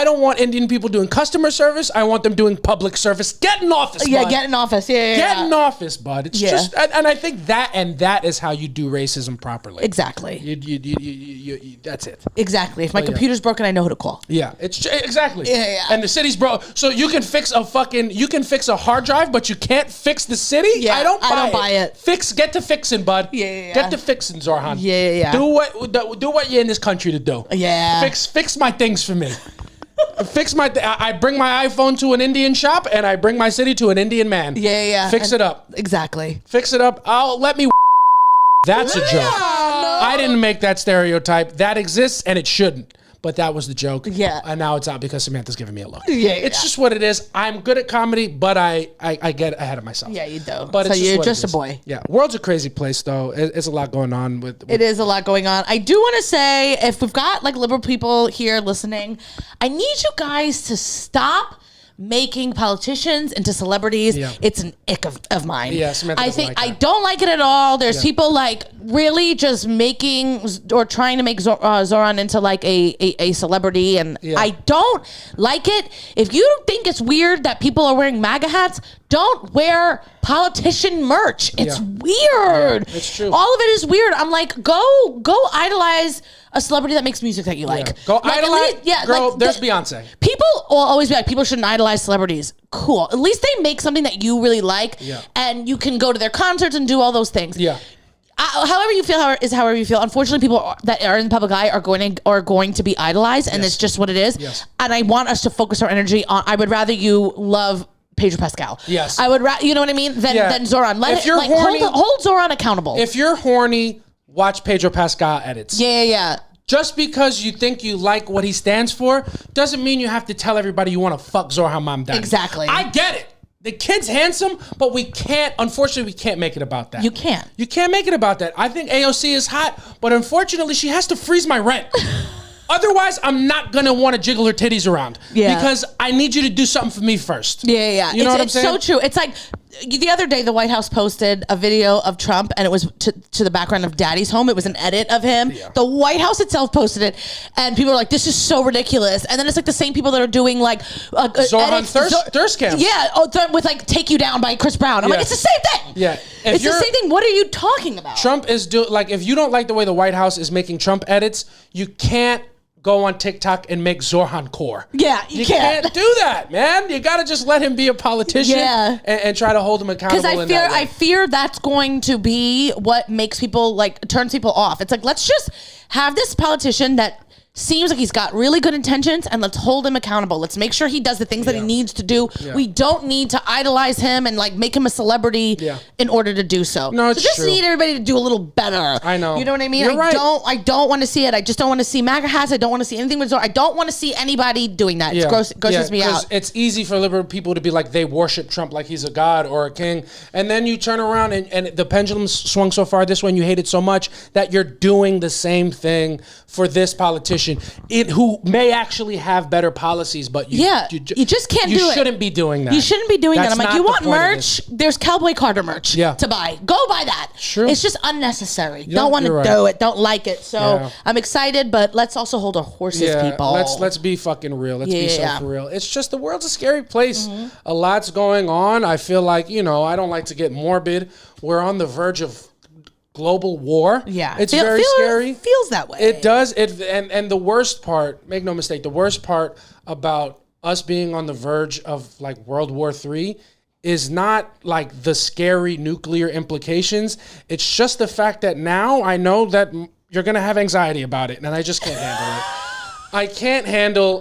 don't want Indian people doing customer service. I want them doing public service. Get in office. Yeah, bud. get in office. Yeah. Get in office, bud. It's just, and I think that is how you do racism properly. Exactly. You that's it. Exactly. If my computer's broken, I know who to call. Yeah, it's exactly. Yeah. And the city's broke, so you can fix a hard drive, but you can't fix the city. Yeah, I don't buy it. Get to fixing, bud. Yeah. Get to fixing, Zorhan. Yeah. Do what you're in this country to do. Yeah. Fix my things for me. I bring my iPhone to an Indian shop, and I bring my city to an Indian man. Yeah. Fix it up. Exactly. Fix it up. Let me. That's a joke. No. I didn't make that stereotype. That exists, and it shouldn't. But that was the joke. Yeah. And now it's out because Samantha's giving me a look. Yeah. It's just what it is. I'm good at comedy, but I get ahead of myself. Yeah, you do. But so it's you're just a boy. Yeah. World's a crazy place, though. It's a lot going on with it is a lot going on. I do want to say, if we've got like liberal people here listening, I need you guys to stop making politicians into celebrities. Yeah. It's an ick of mine. Yeah, Samantha doesn't like that. I don't like it at all. There's people like really just making or trying to make Zorhan into like a celebrity, and I don't like it. If you think it's weird that people are wearing MAGA hats, don't wear politician merch. It's weird. Yeah, it's true. All of it is weird. I'm like, go idolize a celebrity that makes music that you like. Go idolize. Girl, there's Beyonce. People will always be like, people shouldn't idolize celebrities. Cool. At least they make something that you really like, and you can go to their concerts and do all those things. Yeah. However you feel is however you feel. Unfortunately, people that are in the public eye are going to be idolized, and it's just what it is. Yes. And I want us to focus our energy on. I would rather you love Pedro Pascal. Yes. I would you know what I mean? Than Zorhan. If you're horny, hold Zorhan accountable. If you're horny, watch Pedro Pascal edits. Yeah. Just because you think you like what he stands for doesn't mean you have to tell everybody you want to fuck Zorhan Mamdani. Exactly. I get it. The kid's handsome, but unfortunately, we can't make it about that. You can't. You can't make it about that. I think AOC is hot, but unfortunately, she has to freeze my rent. Otherwise, I'm not going to want to jiggle her titties around. Yeah. Because I need you to do something for me first. Yeah. You know what I'm saying? It's so true. It's like the other day, the White House posted a video of Trump, and it was to the background of Daddy's home. It was an edit of him. Yeah. The White House itself posted it, and people are like, this is so ridiculous. And then it's like the same people that are doing like Zorhan thirst camps. Yeah, with like Take You Down by Chris Brown. I'm like, it's the same thing. Yeah. It's the same thing. What are you talking about? Trump is if you don't like the way the White House is making Trump edits, you can't go on TikTok and make Zorhan core. Yeah, you can't do that, man. You got to just let him be a politician and try to hold him accountable. Because I fear that's going to be what makes people turns people off. It's like, let's just have this politician that seems like he's got really good intentions, and let's hold him accountable. Let's make sure he does the things that he needs to do. Yeah. We don't need to idolize him and make him a celebrity in order to do so. No, it's just true. Need everybody to do a little better. I know. You know what I mean? You're right. I don't want to see it. I just don't want to see MAGA hats. I don't want to see anything with Zorhan. I don't want to see anybody doing that. It grosses me out. It's easy for liberal people to be like, they worship Trump like he's a god or a king, and then you turn around and the pendulum swung so far this way and you hate it so much that you're doing the same thing for this politician politician who may actually have better policies, but you just can't do it. You shouldn't be doing that. You shouldn't be doing that. I'm like, you want merch? There's Cowboy Carter merch to buy. Go buy that. True. It's just unnecessary. Don't want to do it. Don't like it. So I'm excited, but let's also hold our horses, people. Let's be fucking real. Let's be so for real. It's just the world's a scary place. A lot's going on. I feel like, I don't like to get morbid. We're on the verge of global war. Yeah. It's very scary. It feels that way. It does. And the worst part, make no mistake, the worst part about us being on the verge of like World War III is not like the scary nuclear implications. It's just the fact that now I know that you're going to have anxiety about it, and I just can't handle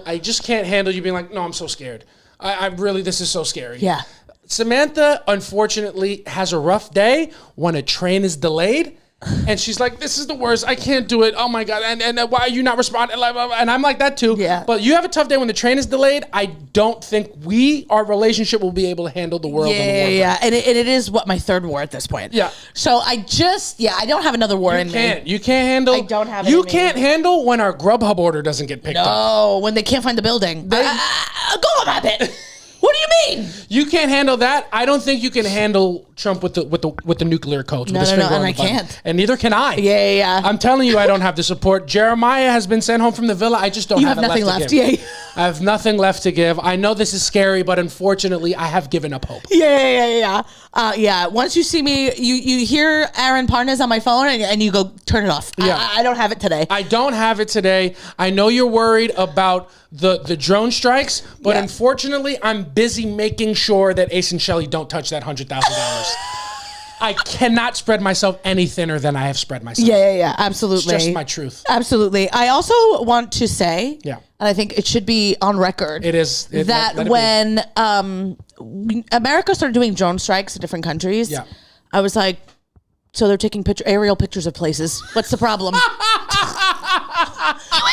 it. I just can't handle you being like, no, I'm so scared. I really, this is so scary. Yeah. Samantha, unfortunately, has a rough day when a train is delayed. And she's like, this is the worst. I can't do it. Oh, my God. And why are you not responding? And I'm like that, too. Yeah. But you have a tough day when the train is delayed. I don't think our relationship will be able to handle the world. Yeah. And it is my third war at this point. Yeah. So I don't have another war in me. You can't handle. I don't have it You in can't me. handle when our Grubhub order doesn't get picked up. No, when they can't find the building. Go on that bit. What do you mean? You can't handle that. I don't think you can handle Trump with the nuclear codes. No, with his finger on and the I button. can't. And neither can I. Yeah. I'm telling you, I don't have the support. Jeremiah has been sent home from the villa. I just don't have nothing left left. to give. Yeah. I have nothing left to give. I know this is scary, but unfortunately, I have given up hope. Yeah. Once you see me, you hear Aaron Parnas on my phone, and you go turn it off. Yeah. I don't have it today. I don't have it today. I know you're worried about the drone strikes, but unfortunately, I'm busy making sure that Ace and Shelley don't touch that $100,000. I cannot spread myself any thinner than I have spread myself. Yeah, absolutely. It's just my truth. Absolutely. I also want to say, and I think it should be on record. It is. That when America started doing drone strikes in different countries, I was like, so they're taking aerial pictures of places. What's the problem? You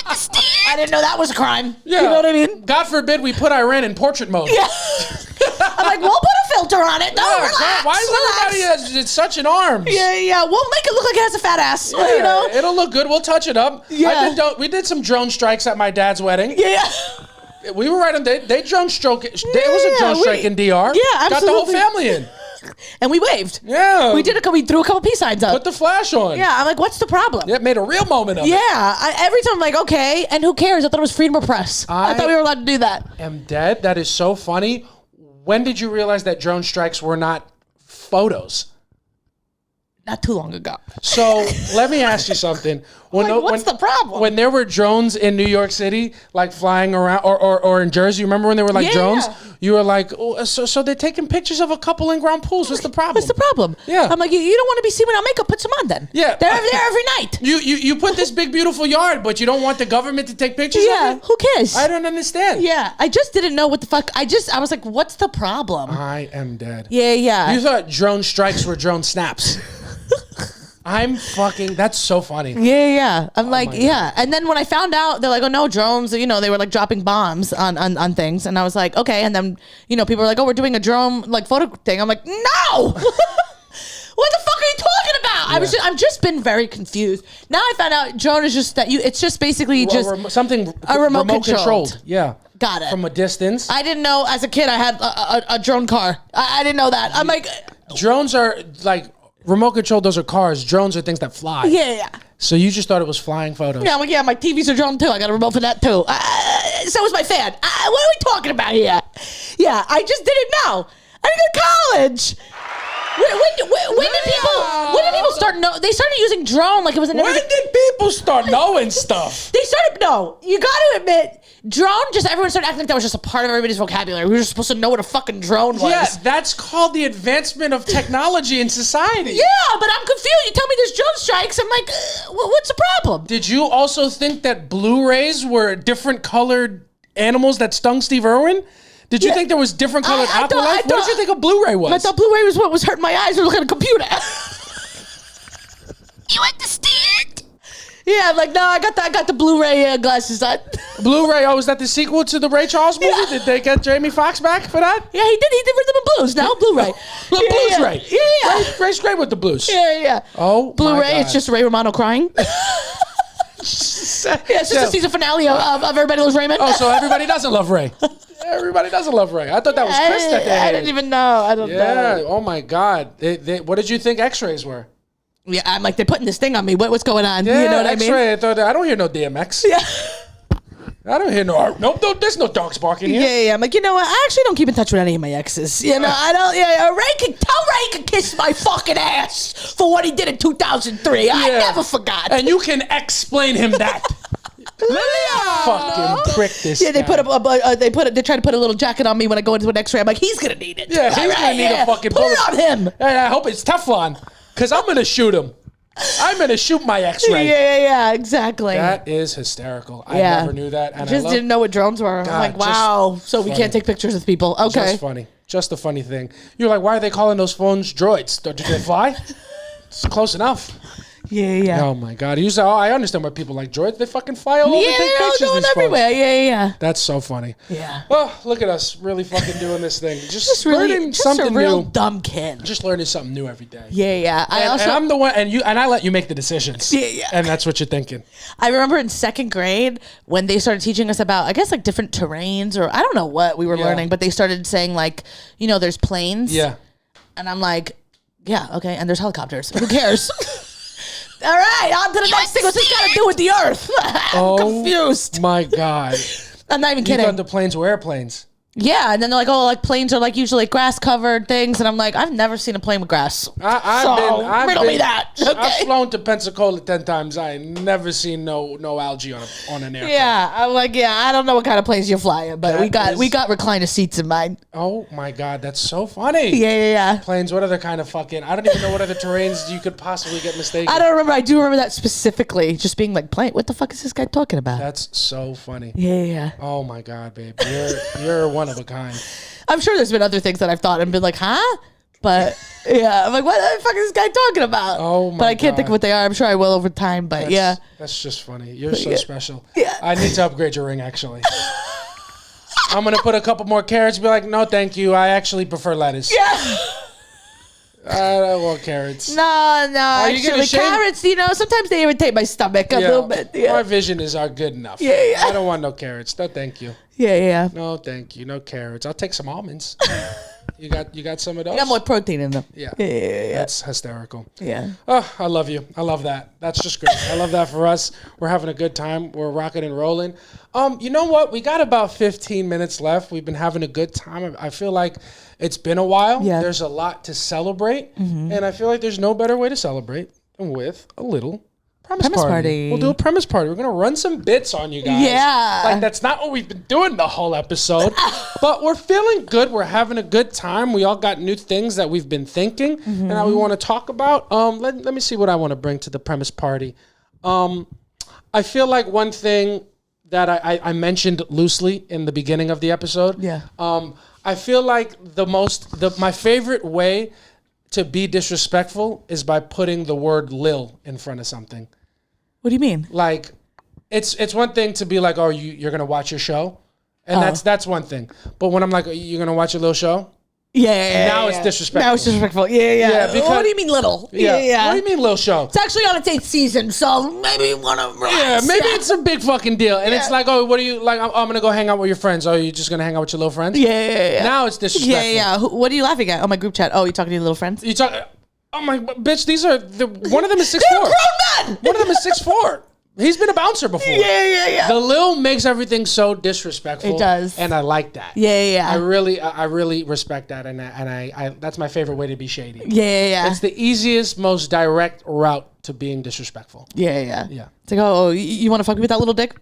understand? I didn't know that was a crime. Yeah. You know what I mean? God forbid we put Iran in portrait mode. Yeah. I'm like, we'll put a filter on it. No, relax. Why is everybody it's such an arms? Yeah. We'll make it look like it has a fat ass. Yeah, it'll look good. We'll touch it up. Yeah. We did some drone strikes at my dad's wedding. Yeah. We were right on. They drone stroke. It was a drone strike in DR. Yeah, absolutely. Got the whole family in. And we waved. Yeah. We threw a couple peace signs up. Put the flash on. Yeah, I'm like, what's the problem? Yeah, it made a real moment of it. Yeah. Every time I'm like, okay, and who cares? I thought it was freedom of press. I thought we were allowed to do that. I'm dead. That is so funny. When did you realize that drone strikes were not photos? Not too long ago. So let me ask you something. What's the problem? When there were drones in New York City, like flying around, or in Jersey, remember when there were like drones? You were like, oh, so they're taking pictures of a couple in ground pools. What's the problem? What's the problem? Yeah. I'm like, you don't want to be seen without makeup? Put some on then. Yeah. They're there every night. You put this big beautiful yard, but you don't want the government to take pictures of it? Who cares? I don't understand. Yeah, I just didn't know what the fuck. I was like, what's the problem? I am dead. Yeah. You thought drone strikes were drone snaps. That's so funny. Yeah. I'm like, yeah. And then when I found out, they're like, oh no, drones, they were like dropping bombs on things. And I was like, okay. And then, people were like, oh, we're doing a drone like photo thing. I'm like, no. What the fuck are you talking about? I've just been very confused. Now I found out drone is just that it's just basically just something a remote controlled. Yeah. Got it. From a distance. I didn't know as a kid I had a drone car. I didn't know that. I'm like, drones are like remote control. Those are cars. Drones are things that fly. Yeah. So you just thought it was flying photos. Yeah, I'm like, my TV's a drone too. I got a remote for that too. So is my fan. What are we talking about here? Yeah, I just didn't know. I didn't go to college. When did people start they started using drone like it was an When did people start knowing stuff? They started you gotta admit, drone everyone started acting like that was just a part of everybody's vocabulary. We were just supposed to know what a fucking drone was. Yeah, that's called the advancement of technology in society. Yeah, but I'm confused. You tell me there's drone strikes. I'm like, what's the problem? Did you also think that Blu-rays were different colored animals that stung Steve Irwin? Did you think there was different colored Apple Life? What did you think a Blu-ray was? I thought Blu-ray was what was hurting my eyes when looking at a computer. You understand? Yeah, I'm like, no, I got the Blu-ray glasses on. Blu-ray, is that the sequel to the Ray Charles movie? Yeah. Did they get Jamie Foxx back for that? Yeah, he did. He did Rhythm and Blues. Now Blu-ray. Blues Ray. Yeah. Ray's great with the blues. Yeah. Oh, Blu-ray, my God. it's just Ray Romano crying. it's just a season finale of Everybody Loves Raymond. Oh, so everybody doesn't love Ray. Everybody doesn't love Ray. I thought that was Chris that they I hated. didn't even know. I don't know. Yeah. Oh my God. What did you think X-rays were? Yeah, I'm like, they're putting this thing on me. What's going on? Yeah, You know what X-ray. I mean? I thought I don't hear no DMX. Yeah. I don't hear no. There's no dogs barking here. Yeah. I'm like, you know what? I actually don't keep in touch with any of my exes. You know, I don't. Yeah, Ray can kiss my fucking ass for what he did in 2003. I never forgot. And you can explain him that. Fucking prick this. Yeah, they guy. they try to put a little jacket on me when I go into an X-ray. I'm like, he's gonna need it. Yeah, he's gonna need a fucking put bullet. it on him. Hey, I hope it's Teflon, because I'm gonna shoot him. I'm gonna shoot my X-ray. Yeah, exactly. That is hysterical. I Yeah. never knew that. And Just didn't know what drones were. God, I'm like, wow. So we funny. can't take pictures with people. Okay. Just funny. Just a funny thing. You're like, why are they calling those phones droids? Do they fly? It's close enough. Yeah. Oh my God. I understand why people like droids. They fucking fly all over. Yeah, Take they're all pictures. going These everywhere. phones. Yeah. That's so funny. Yeah. Oh, look at us really fucking doing this thing. Just Really, learning just something a real new. dumb kid. Just learning something new every day. Yeah. And I'm the one, and I let you make the decisions. Yeah. And that's what you're thinking. I remember in second grade when they started teaching us about, I guess, like different terrains, or I don't know what we were learning, but they started saying, like, you know, there's planes. Yeah. And I'm like, yeah, okay. And there's helicopters. Who cares? All right, on to the next thing. What's this got to do with the earth? I'm confused. My God. I'm not even You kidding. thought the planes were airplanes. Yeah, and then they're like, oh, like planes are like usually grass covered things, and I'm like, I've never seen a plane with grass. I've riddle me that. I've Okay. flown to Pensacola 10 times. I ain't never seen no algae on an airplane. Yeah, I'm like, yeah, I don't know what kind of planes you're flying, but That we is- got recliner seats in mine. Oh my God, that's so funny. Yeah. Planes, what other kind of fucking, I don't even know what other terrains you could possibly get mistaken. I don't remember. I do remember that specifically, just being like, plane. What the fuck is this guy talking about? That's so funny. Yeah. Oh my God, babe. You're one of a kind. I'm sure there's been other things that I've thought and been like, huh? But yeah, I'm like, what the fuck is this guy talking about? Oh, my But I can't think of God. what they are. I'm sure I will over time. But yeah. That's just funny. You're so Yeah. special. Yeah. I need to upgrade your ring, actually. I'm going to put a couple more carrots and be like, no, thank you. I actually prefer lettuce. Yeah. I don't want carrots. No. you gonna Actually, shave? carrots, you know, sometimes they irritate my stomach a little bit. My Yeah. vision is good enough. Yeah. I don't want no carrots. No, thank you. Yeah. No, thank you. No carrots. I'll take some almonds. You got some of those? Got more protein in them. Yeah. Yeah. That's hysterical. Yeah. Oh, I love you. I love that. That's just great. I love that for us. We're having a good time. We're rocking and rolling. You know what? We got about 15 minutes left. We've been having a good time. I feel like it's been a while. Yeah. There's a lot to celebrate. And I feel like there's no better way to celebrate than with a little premise party. We'll do a premise party. We're going to run some bits on you guys. Yeah. Like, that's not what we've been doing the whole episode. But we're feeling good. We're having a good time. We all got new things that we've been thinking and that we want to talk about. Let me see what I want to bring to the premise party. I feel like one thing that I mentioned loosely in the beginning of the episode. Yeah. I feel like my favorite way to be disrespectful is by putting the word Lil in front of something. What do you mean? Like, it's one thing to be like, oh, you're gonna watch your show, and that's one thing. But when I'm like, you're gonna watch your little show, Yeah. it's disrespectful. Now it's disrespectful. Yeah. Yeah, because- what do you mean little? Yeah. What do you mean little show? It's actually on its 8th season, so maybe one of them. Yeah, maybe it's a big fucking deal, and it's like, oh, what are you like? I'm gonna go hang out with your friends. Oh, you're just gonna hang out with your little friends? Yeah. Now it's disrespectful. Yeah. What are you laughing at? Oh, my group chat. Oh, you talking to your little friends? You talk. Oh my bitch, these are one of them is 6'4". Grown men! One of them is 6'4". He's been a bouncer before. Yeah. The Lil makes everything so disrespectful. It does. And I like that. Yeah. I really respect that, and I that's my favorite way to be shady. Yeah. It's the easiest, most direct route to being disrespectful. Yeah. Yeah. It's like, oh, you want to fuck me with that little dick?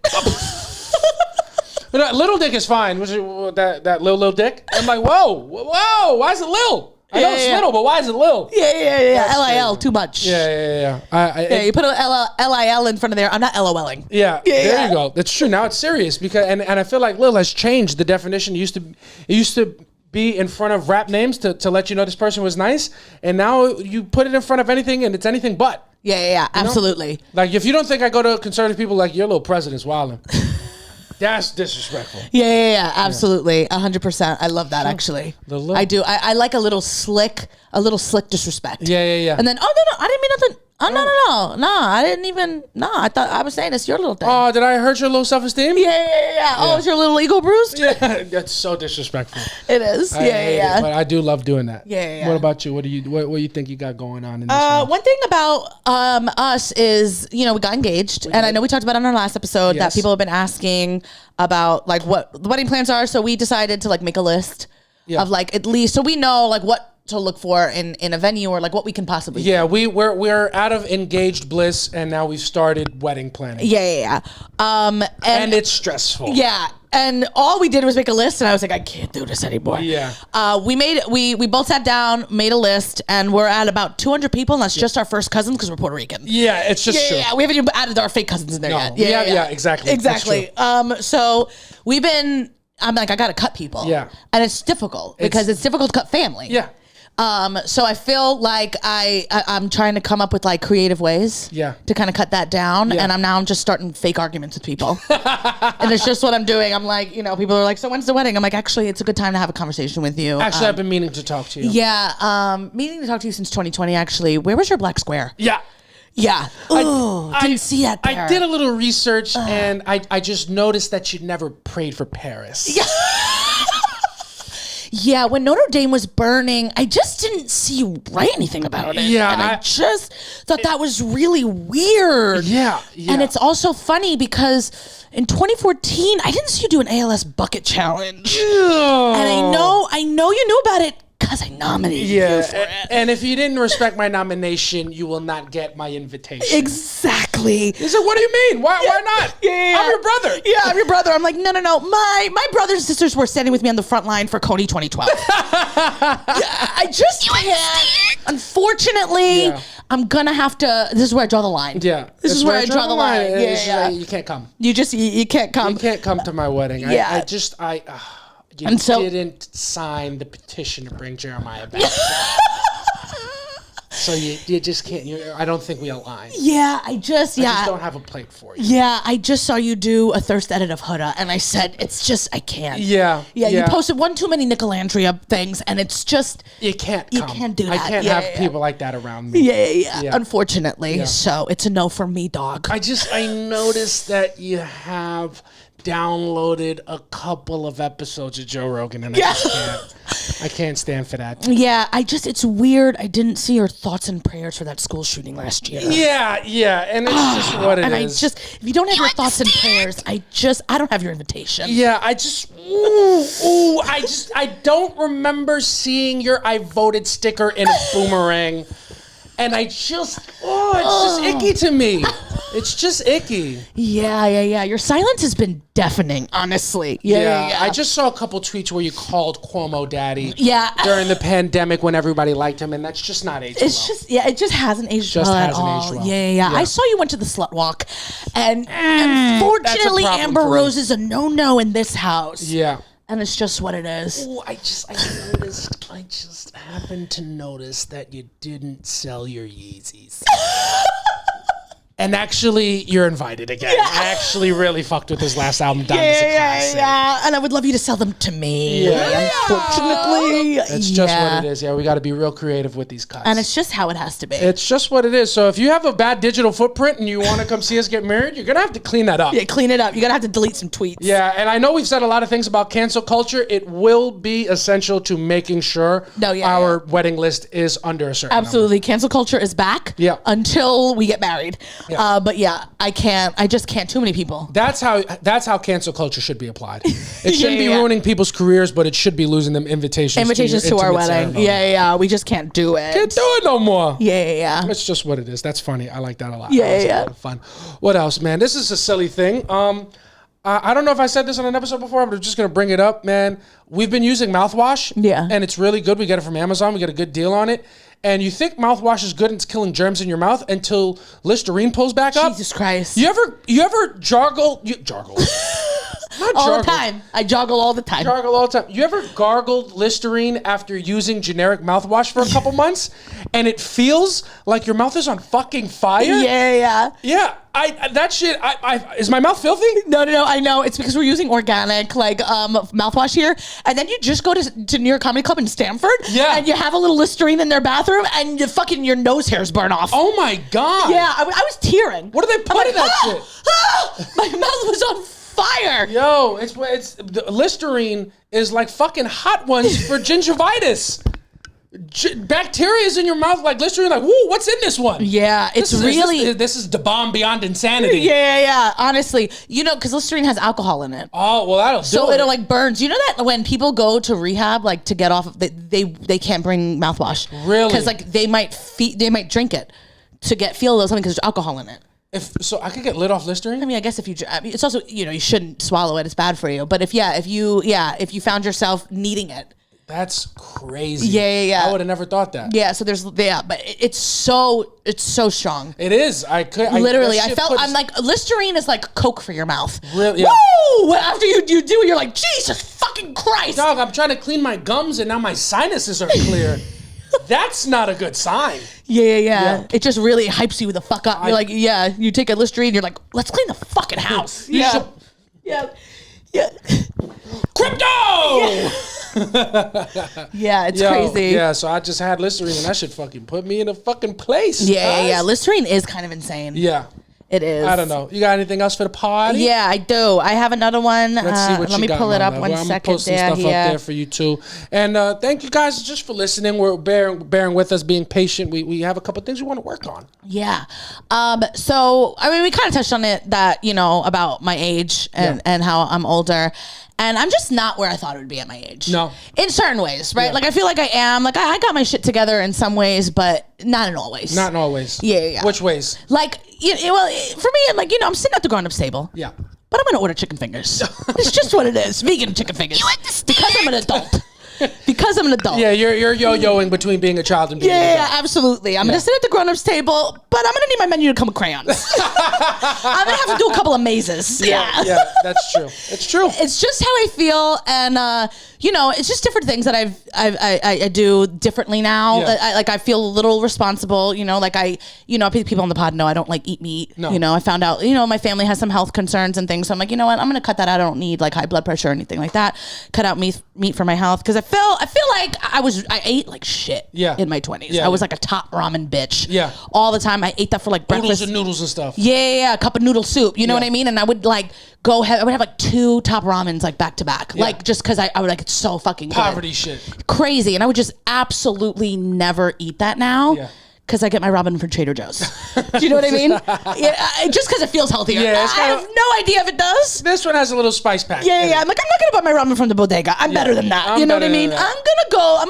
But little dick is fine. That little dick. I'm like, whoa, why is it Lil? I know it's little, but why is it Lil? Yeah. LIL, too much. Yeah. Yeah, you put a LIL in front of there. I'm not LOLing. Yeah, there you go. That's true. Now it's serious because and I feel like Lil has changed the definition. It used to be in front of rap names to let you know this person was nice, and now you put it in front of anything and it's anything but. Yeah. Absolutely. Like if you don't think I go to conservative people, like your little president's wilding. That's disrespectful. Yeah, absolutely, 100%. I love that actually. I do. I like a little slick disrespect. Yeah. And then, oh no, I didn't mean nothing. Oh, no. I didn't even. No, I thought I was saying it's your little thing. Oh, did I hurt your low self-esteem? Yeah. Oh, is your little ego bruised? Yeah, that's so disrespectful. It is. I hate it, but I do love doing that. Yeah. What about you? What do you think you got going on in this one? One thing about us is, we got engaged, and I know we talked about it on our last episode that people have been asking about like what the wedding plans are. So we decided to like make a list of like at least so we know like what to look for in a venue or like what we can possibly do. We're out of engaged bliss and now we've started wedding planning. Yeah. And it's stressful. Yeah. And all we did was make a list, and I was like, I can't do this anymore. Yeah. We both sat down, made a list, and we're at about 200 people, and that's just our first cousins because we're Puerto Rican. Yeah, it's just true. Yeah, we haven't even added our fake cousins in there yet. Yeah, exactly. Exactly. So I'm like, I gotta cut people. Yeah. And it's difficult because it's difficult to cut family. Yeah. So I feel like I'm trying to come up with like creative ways to kind of cut that down. Yeah. And I'm just starting fake arguments with people. And it's just what I'm doing. I'm like, people are like, so when's the wedding? I'm like, actually, it's a good time to have a conversation with you. Actually, I've been meaning to talk to you. Yeah. Meaning to talk to you since 2020, actually. Where was your black square? Yeah. Yeah. Ooh, didn't see that there. I did a little research and I just noticed that you never prayed for Paris. Yeah. Yeah, when Notre Dame was burning, I just didn't see you write anything about it. Yeah. And I just thought that was really weird. Yeah. And it's also funny because in 2014, I didn't see you do an ALS bucket challenge. Ew. And I know you knew about it because I nominated you for it. And if you didn't respect my nomination, you will not get my invitation. Exactly. He said, what do you mean? Why not? Yeah. I'm your brother. Yeah, I'm your brother. I'm like, no. My brothers and sisters were standing with me on the front line for Coney 2012. I just can't. Unfortunately, I'm going to have to. This is where I draw the line. Yeah. This is where I draw the line. Yeah. You can't come. You can't come. You can't come to my wedding. Yeah. You didn't sign the petition to bring Jeremiah back. So you just can't. I don't think we align. Yeah, I just don't have a plate for you. Yeah, I just saw you do a thirst edit of Huda, and I said, it's just, I can't. Yeah. You posted one too many Nicolandria things, and it's just... You can't You can't do that. I can't have people like that around me. Yeah. Unfortunately. Yeah. So it's a no from me, dog. I noticed that you have downloaded a couple of episodes of Joe Rogan, and I can't stand for that. Yeah, it's weird. I didn't see your thoughts and prayers for that school shooting last year. Yeah, and it's just what it is. And if you don't have your thoughts and prayers, I don't have your invitation. Yeah, I don't remember seeing your I voted sticker in a boomerang. And it's just icky to me. It's just icky. Yeah. Your silence has been deafening, honestly. Yeah. I just saw a couple tweets where you called Cuomo daddy. Yeah. During the pandemic when everybody liked him, and that's just not aged well. It just hasn't aged well at all. Yeah. I saw you went to the slut walk, and unfortunately, Amber Rose is a no in this house. Yeah. And it's just what it is. Oh, I just happened to notice that you didn't sell your Yeezys. And actually, you're invited again. Yeah. I actually really fucked with his last album, Diamonds a Classic. Yeah. And I would love you to sell them to me. Yeah. Unfortunately. It's just what it is. Yeah, we got to be real creative with these cuts. And it's just how it has to be. It's just what it is. So if you have a bad digital footprint and you want to come see us get married, you're going to have to clean that up. Yeah, clean it up. You're going to have to delete some tweets. Yeah, and I know we've said a lot of things about cancel culture. It will be essential to making sure our wedding list is under a certain Absolutely. number. Cancel culture is back until we get married. Yeah. But I just can't too many people. That's how cancel culture should be applied. It shouldn't be ruining people's careers, but it should be losing them invitations to our wedding. Ceremony. Yeah. We just can't do it. Can't do it no more. Yeah. It's just what it is. That's funny. I like that a lot. Yeah. A lot of fun. What else, man? This is a silly thing. I don't know if I said this on an episode before, but I'm just going to bring it up, man. We've been using mouthwash. Yeah. And it's really good. We get it from Amazon. We get a good deal on it. And you think mouthwash is good and it's killing germs in your mouth until Listerine pulls back up. Jesus Christ. You ever jargle? All the time. I joggle all the time. Gargle all the time. You ever gargled Listerine after using generic mouthwash for a couple months, and it feels like your mouth is on fucking fire? Yeah. Yeah. That shit. Is my mouth filthy? No. I know it's because we're using organic mouthwash here, and then you just go to New York Comedy Club in Stamford, and you have a little Listerine in their bathroom, and your nose hairs burn off. Oh my god. Yeah, I was tearing. What do they put in that shit? My mouth was on fire. Yo, it's Listerine is like fucking hot ones for gingivitis. Bacteria is in your mouth like Listerine. Like, woo, what's in this one? Yeah, this is the bomb beyond insanity. Yeah. Honestly, because Listerine has alcohol in it. Oh well, that'll do so it'll like burns. You know that when people go to rehab, like to get off, they can't bring mouthwash. Really? Because like they might drink it to feel a little something because there's alcohol in it. So I could get lit off Listerine. I mean, I guess it's also you shouldn't swallow it. It's bad for you. But if you found yourself needing it. That's crazy. Yeah. I would have never thought that. Yeah, so but it's so strong. It is. I'm like, Listerine is like Coke for your mouth. Really? Yeah. Woo! After you do it, you're like, Jesus fucking Christ. Dog, I'm trying to clean my gums and now my sinuses are clear. That's not a good sign. Yeah. It just really hypes you the fuck up. You're like, you take a Listerine, you're like, let's clean the fucking house. Yeah. Crypto! Yeah, it's crazy. Yeah, so I just had Listerine and that should fucking put me in a fucking place. Yeah. Listerine is kind of insane. Yeah. It is. I don't know. You got anything else for the party? Yeah, I do. I have another one. Let's see what let me pull it up one I'm second. Posting stuff up there for you too. And thank you guys just for listening. We're bearing with us, being patient. We have a couple things we want to work on. Yeah. So I mean, we kind of touched on it that about my age and how I'm older. And I'm just not where I thought it would be at my age. No. In certain ways, right? Yeah. Like, I feel like I am. Like, I got my shit together in some ways, but not in all ways. Not in all ways. Yeah. Which ways? Like, well, for me, I'm like, I'm sitting at the grown-up table. Yeah. But I'm going to order chicken fingers. It's just what it is. Vegan chicken fingers. You understand? Because I'm an adult. Because I'm an adult. Yeah, you're yo-yoing between being a child and being an adult. Yeah, absolutely. I'm going to sit at the grown-ups table, but I'm going to need my menu to come with crayons. I'm going to have to do a couple of mazes. Yeah, that's true. It's true. It's just how I feel, and it's just different things that I do differently now. Yeah. I feel a little responsible. People on the pod know I don't like eat meat. No. I found out my family has some health concerns and things, so I'm like, you know what, I'm going to cut that out. I don't need like high blood pressure or anything like that. Cut out meat for my health because I feel like I ate like shit. In my 20s. Yeah, I was like a top ramen bitch. Yeah. All the time. I ate that for like breakfast. Noodles and stuff. Yeah, a cup of noodle soup. You know what I mean? And I would like I would have like 2 top ramens like back to back. Like just because I would like, it's so fucking poverty good. Shit. Crazy. And I would just absolutely never eat that now. Yeah. Because I get my ramen from Trader Joe's. Do you know what I mean? Just because it feels healthier. Yeah, I have no idea if it does. This one has a little spice pack. Yeah. I'm like, I'm not going to buy my ramen from the bodega. I'm better than that. You know what I mean? I'm going to go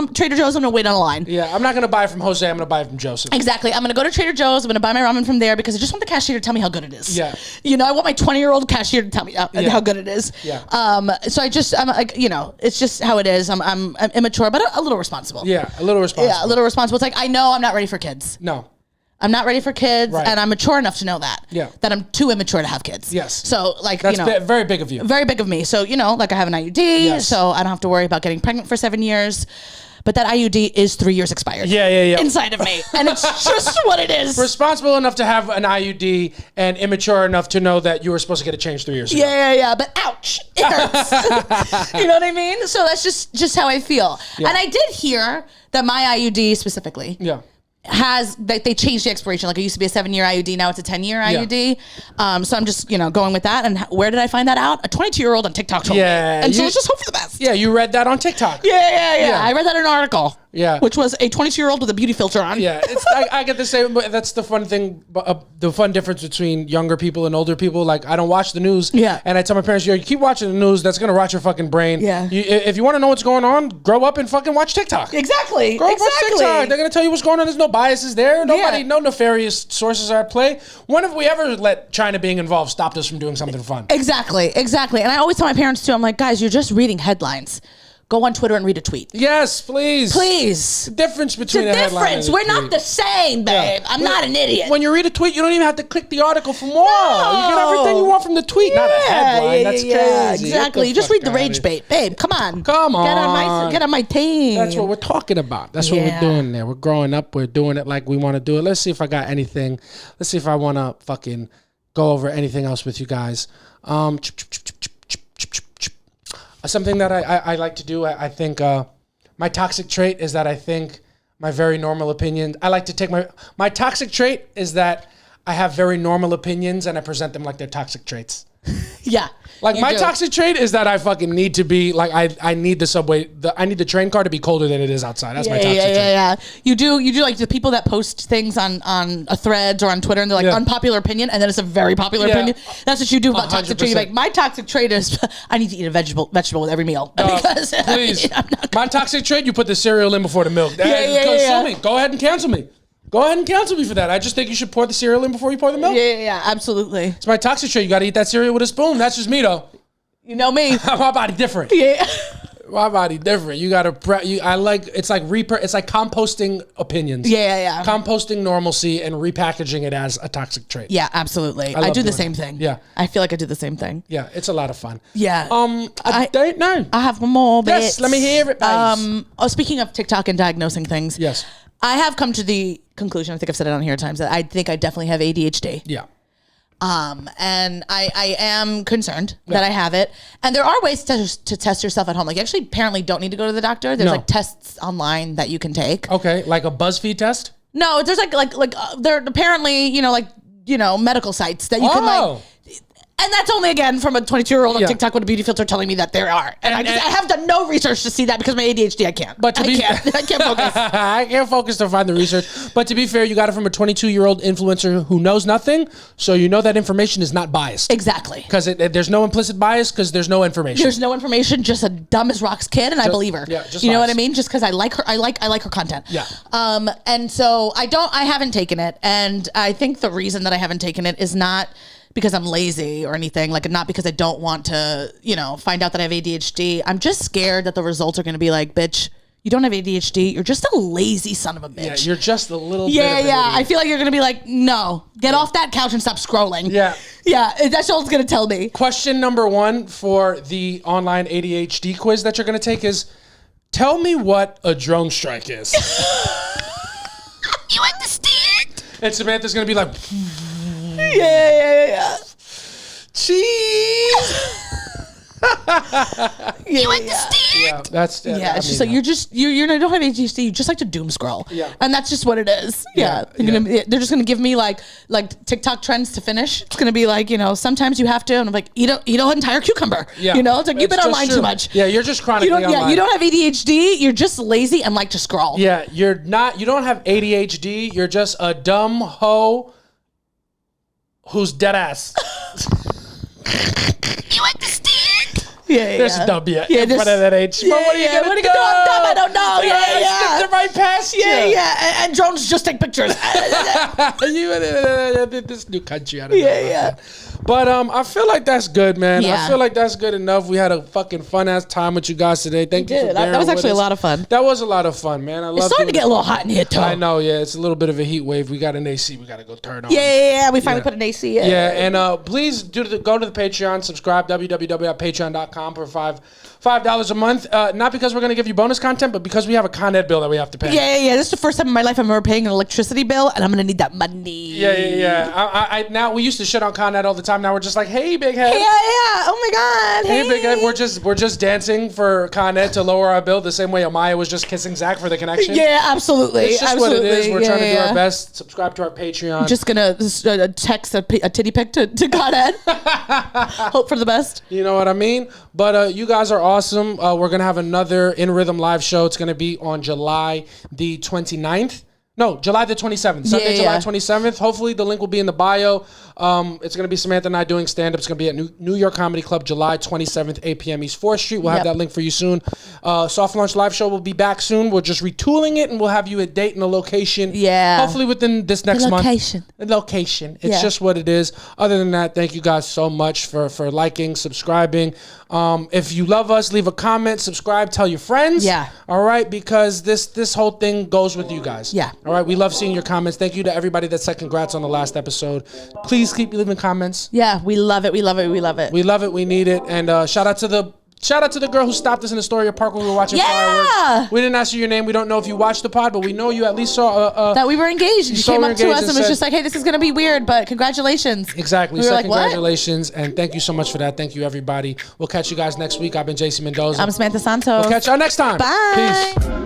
to Trader Joe's. I'm going to wait on a line. Yeah, I'm not going to buy it from Jose. I'm going to buy it from Joseph. Exactly. I'm going to go to Trader Joe's. I'm going to buy my ramen from there because I just want the cashier to tell me how good it is. Yeah. I want my 20-year-old cashier to tell me how good it is. Yeah. So I'm like, it's just how it is. I'm immature, but a little responsible. Yeah, a little responsible. Yeah, a little responsible. It's like, I know I'm not ready for kids. No. I'm not ready for kids, right. and I'm mature enough to know that. Yeah. That I'm too immature to have kids. Yes. So, like, that's very big of you. Very big of me. So, like, I have an IUD, so I don't have to worry about getting pregnant for 7 years. But that IUD is 3 years expired. Yeah. Inside of me. And it's just what it is. Responsible enough to have an IUD and immature enough to know that you were supposed to get it changed 3 years ago. Yeah. But ouch. It hurts. You know what I mean? So that's just how I feel. Yeah. And I did hear that my IUD specifically. Yeah. They changed the expiration. Like, it used to be a 7-year IUD, now it's a 10-year IUD. So I'm just going with that. And where did I find that out? A 22-year-old on TikTok told me. And so let's just hope for the best. Yeah, you read that on TikTok. Yeah. I read that in an article. Yeah, which was a 22-year-old with a beauty filter on. Yeah, I get the same. But that's the fun thing. The fun difference between younger people and older people. Like, I don't watch the news. Yeah, and I tell my parents, you keep watching the news. That's gonna rot your fucking brain. Yeah. If you want to know what's going on, grow up and fucking watch TikTok. Exactly. Grow up, watch TikTok. They're gonna tell you what's going on. There's no biases there. No nefarious sources are at play. When have we ever let China being involved stopped us from doing something fun? Exactly. And I always tell my parents too. I'm like, guys, you're just reading headlines. go on Twitter and read a tweet. Yes, please. Please. The difference between It's a a headline difference. and a We're not tweet. the same, babe. I'm not an idiot. When you read a tweet, you don't even have to click the article for more. No. You get everything you want from the tweet, not a headline. That's crazy. Exactly. You just read the rage bait. Babe, come on. Come on. Get on my team. That's what we're talking about. That's what we're doing there. We're growing up. We're doing it like we want to do it. Let's see if I got anything. Let's see if I want to fucking go over anything else with you guys. Something that I like to do, I think my toxic trait is that I think my very normal opinions, I like to take my toxic trait is that I have very normal opinions and I present them like they're toxic traits. Yeah. Like my toxic trait is that I fucking need to be like I need the subway I need the train car to be colder than it is outside. That's my toxic trait. Yeah. You do like the people that post things on a threads or on Twitter and they're like unpopular opinion and then it's a very popular opinion. That's what you do about toxic trait. You're like my toxic trait is I need to eat a vegetable with every meal. Because please. My toxic trait, you put the cereal in before the milk. Sue me. Go ahead and cancel me. Go ahead and cancel me for that. I just think you should pour the cereal in before you pour the milk. Yeah, absolutely. It's my toxic trait. You got to eat that cereal with a spoon. That's just me, though. You know me. My body different. Yeah. My body different. You got to it's like composting opinions. Yeah. Composting normalcy and repackaging it as a toxic trait. Yeah, absolutely. I do the same thing. Yeah. I feel like I do the same thing. Yeah, it's a lot of fun. Yeah. I don't know. I have one more bit. Yes, let me hear it, babes. Speaking of TikTok and diagnosing things. Yes. I have come to the conclusion, I think I've said it on here at times, that I think I definitely have ADHD. Yeah. And I am concerned that I have it. And there are ways to test yourself at home. Like you actually apparently don't need to go to the doctor. There's like tests online that you can take. Okay, like a BuzzFeed test? No, there's there apparently, medical sites that you can like. And that's only, again, from a 22-year-old on TikTok with a beauty filter telling me that there are. And I have done no research to see that because my ADHD, I can't. But I can't focus. I can't focus to find the research. But to be fair, you got it from a 22-year-old influencer who knows nothing. So you know that information is not biased. Exactly. Because there's no implicit bias because there's no information. There's no information, just a dumb as rocks kid, and I believe her. Yeah, just you know vibes. what I mean? Just because I like her, I like her content. Yeah. And so I haven't taken it. And I think the reason that I haven't taken it is not because I'm lazy or anything, like not because I don't want to, find out that I have ADHD. I'm just scared that the results are going to be like, bitch, you don't have ADHD. You're just a lazy son of a bitch. Yeah, you're just a little bit Yeah. of an idiot. I feel like you're going to be like, no, get off that couch and stop scrolling. Yeah. Yeah, that's all it's going to tell me. Question number 1 for the online ADHD quiz that you're going to take is, tell me what a drone strike is. You understand? And Samantha's going to be like, Yeah. cheese. You understand? Yeah, that's It's just like you don't have ADHD. You just like to doom scroll, and that's just what it is. Yeah. They're just gonna give me like TikTok trends to finish. It's gonna be like sometimes you have to, and I'm like eat an entire cucumber. Yeah. It's like you've been online too much. Yeah, you're just chronically online. Yeah, you don't have ADHD. You're just lazy and like to scroll. Yeah, you're not. You don't have ADHD. You're just a dumb hoe who's dead ass. You understand? Yeah. There's a W in there's- front of that H. But what are you gonna do? I'm dumb. I don't know. Yeah. Skip right past you. Yeah. And drones just take pictures. This new country. I don't know. But I feel like that's good, man. Yeah. I feel like that's good enough. We had a fucking fun ass time with you guys today. Thank you for bearing That was with actually a us. lot of fun. That was a lot of fun, man. I love It's starting to get a little hot in here, too. I know, yeah. It's a little bit of a heat wave. We got an AC. We got to go turn on. Yeah. We finally put an AC in. Yeah, and please go to the Patreon, subscribe, www.patreon.com for $5 a month. Not because we're going to give you bonus content, but because we have a Con Ed bill that we have to pay. Yeah. This is the first time in my life I'm ever paying an electricity bill, and I'm going to need that money. Yeah. I now we used to shit on Con Ed all the time. Now we're just like, hey, big head. Yeah. Oh my God. Hey, big head. We're just dancing for Con Ed to lower our bill the same way Amaya was just kissing Zach for the connection. Yeah, absolutely. It's just what it is. We're trying to do yeah. our best. Subscribe to our Patreon. I'm just gonna text a titty pic to Con Ed. Hope for the best. You know what I mean? But you guys are awesome. We're going to have another In Rhythm live show. It's going to be on July the 29th. No, July the 27th. Sunday, July 27th. Hopefully the link will be in the bio. It's going to be Samantha and I doing stand-up. It's going to be at New York Comedy Club, July 27th, 8 p.m. East 4th Street. We'll have that link for you soon. Soft Launch Live Show will be back soon. We're just retooling it, and we'll have you a date and a location. Yeah. Hopefully within this next month. The location. It's just what it is. Other than that, thank you guys so much for liking, subscribing. If you love us, leave a comment, subscribe, tell your friends. Yeah. All right, because this whole thing goes with you guys. Yeah. All right, we love seeing your comments. Thank you to everybody that said congrats on the last episode. Please keep leaving comments. Yeah, we love it. We love it. We love it. We love it. We need it. And shout out to the girl who stopped us in Astoria Park when we were watching fireworks. We didn't ask you your name. We don't know if you watched the pod, but we know you at least saw that we were engaged. You came up to us and was just like, "Hey, this is gonna be weird, but congratulations." Exactly. We were like, congratulations, and thank you so much for that. Thank you, everybody. We'll catch you guys next week. I've been JC Mendoza. I'm Samantha Santos. We'll catch y'all next time. Bye. Peace.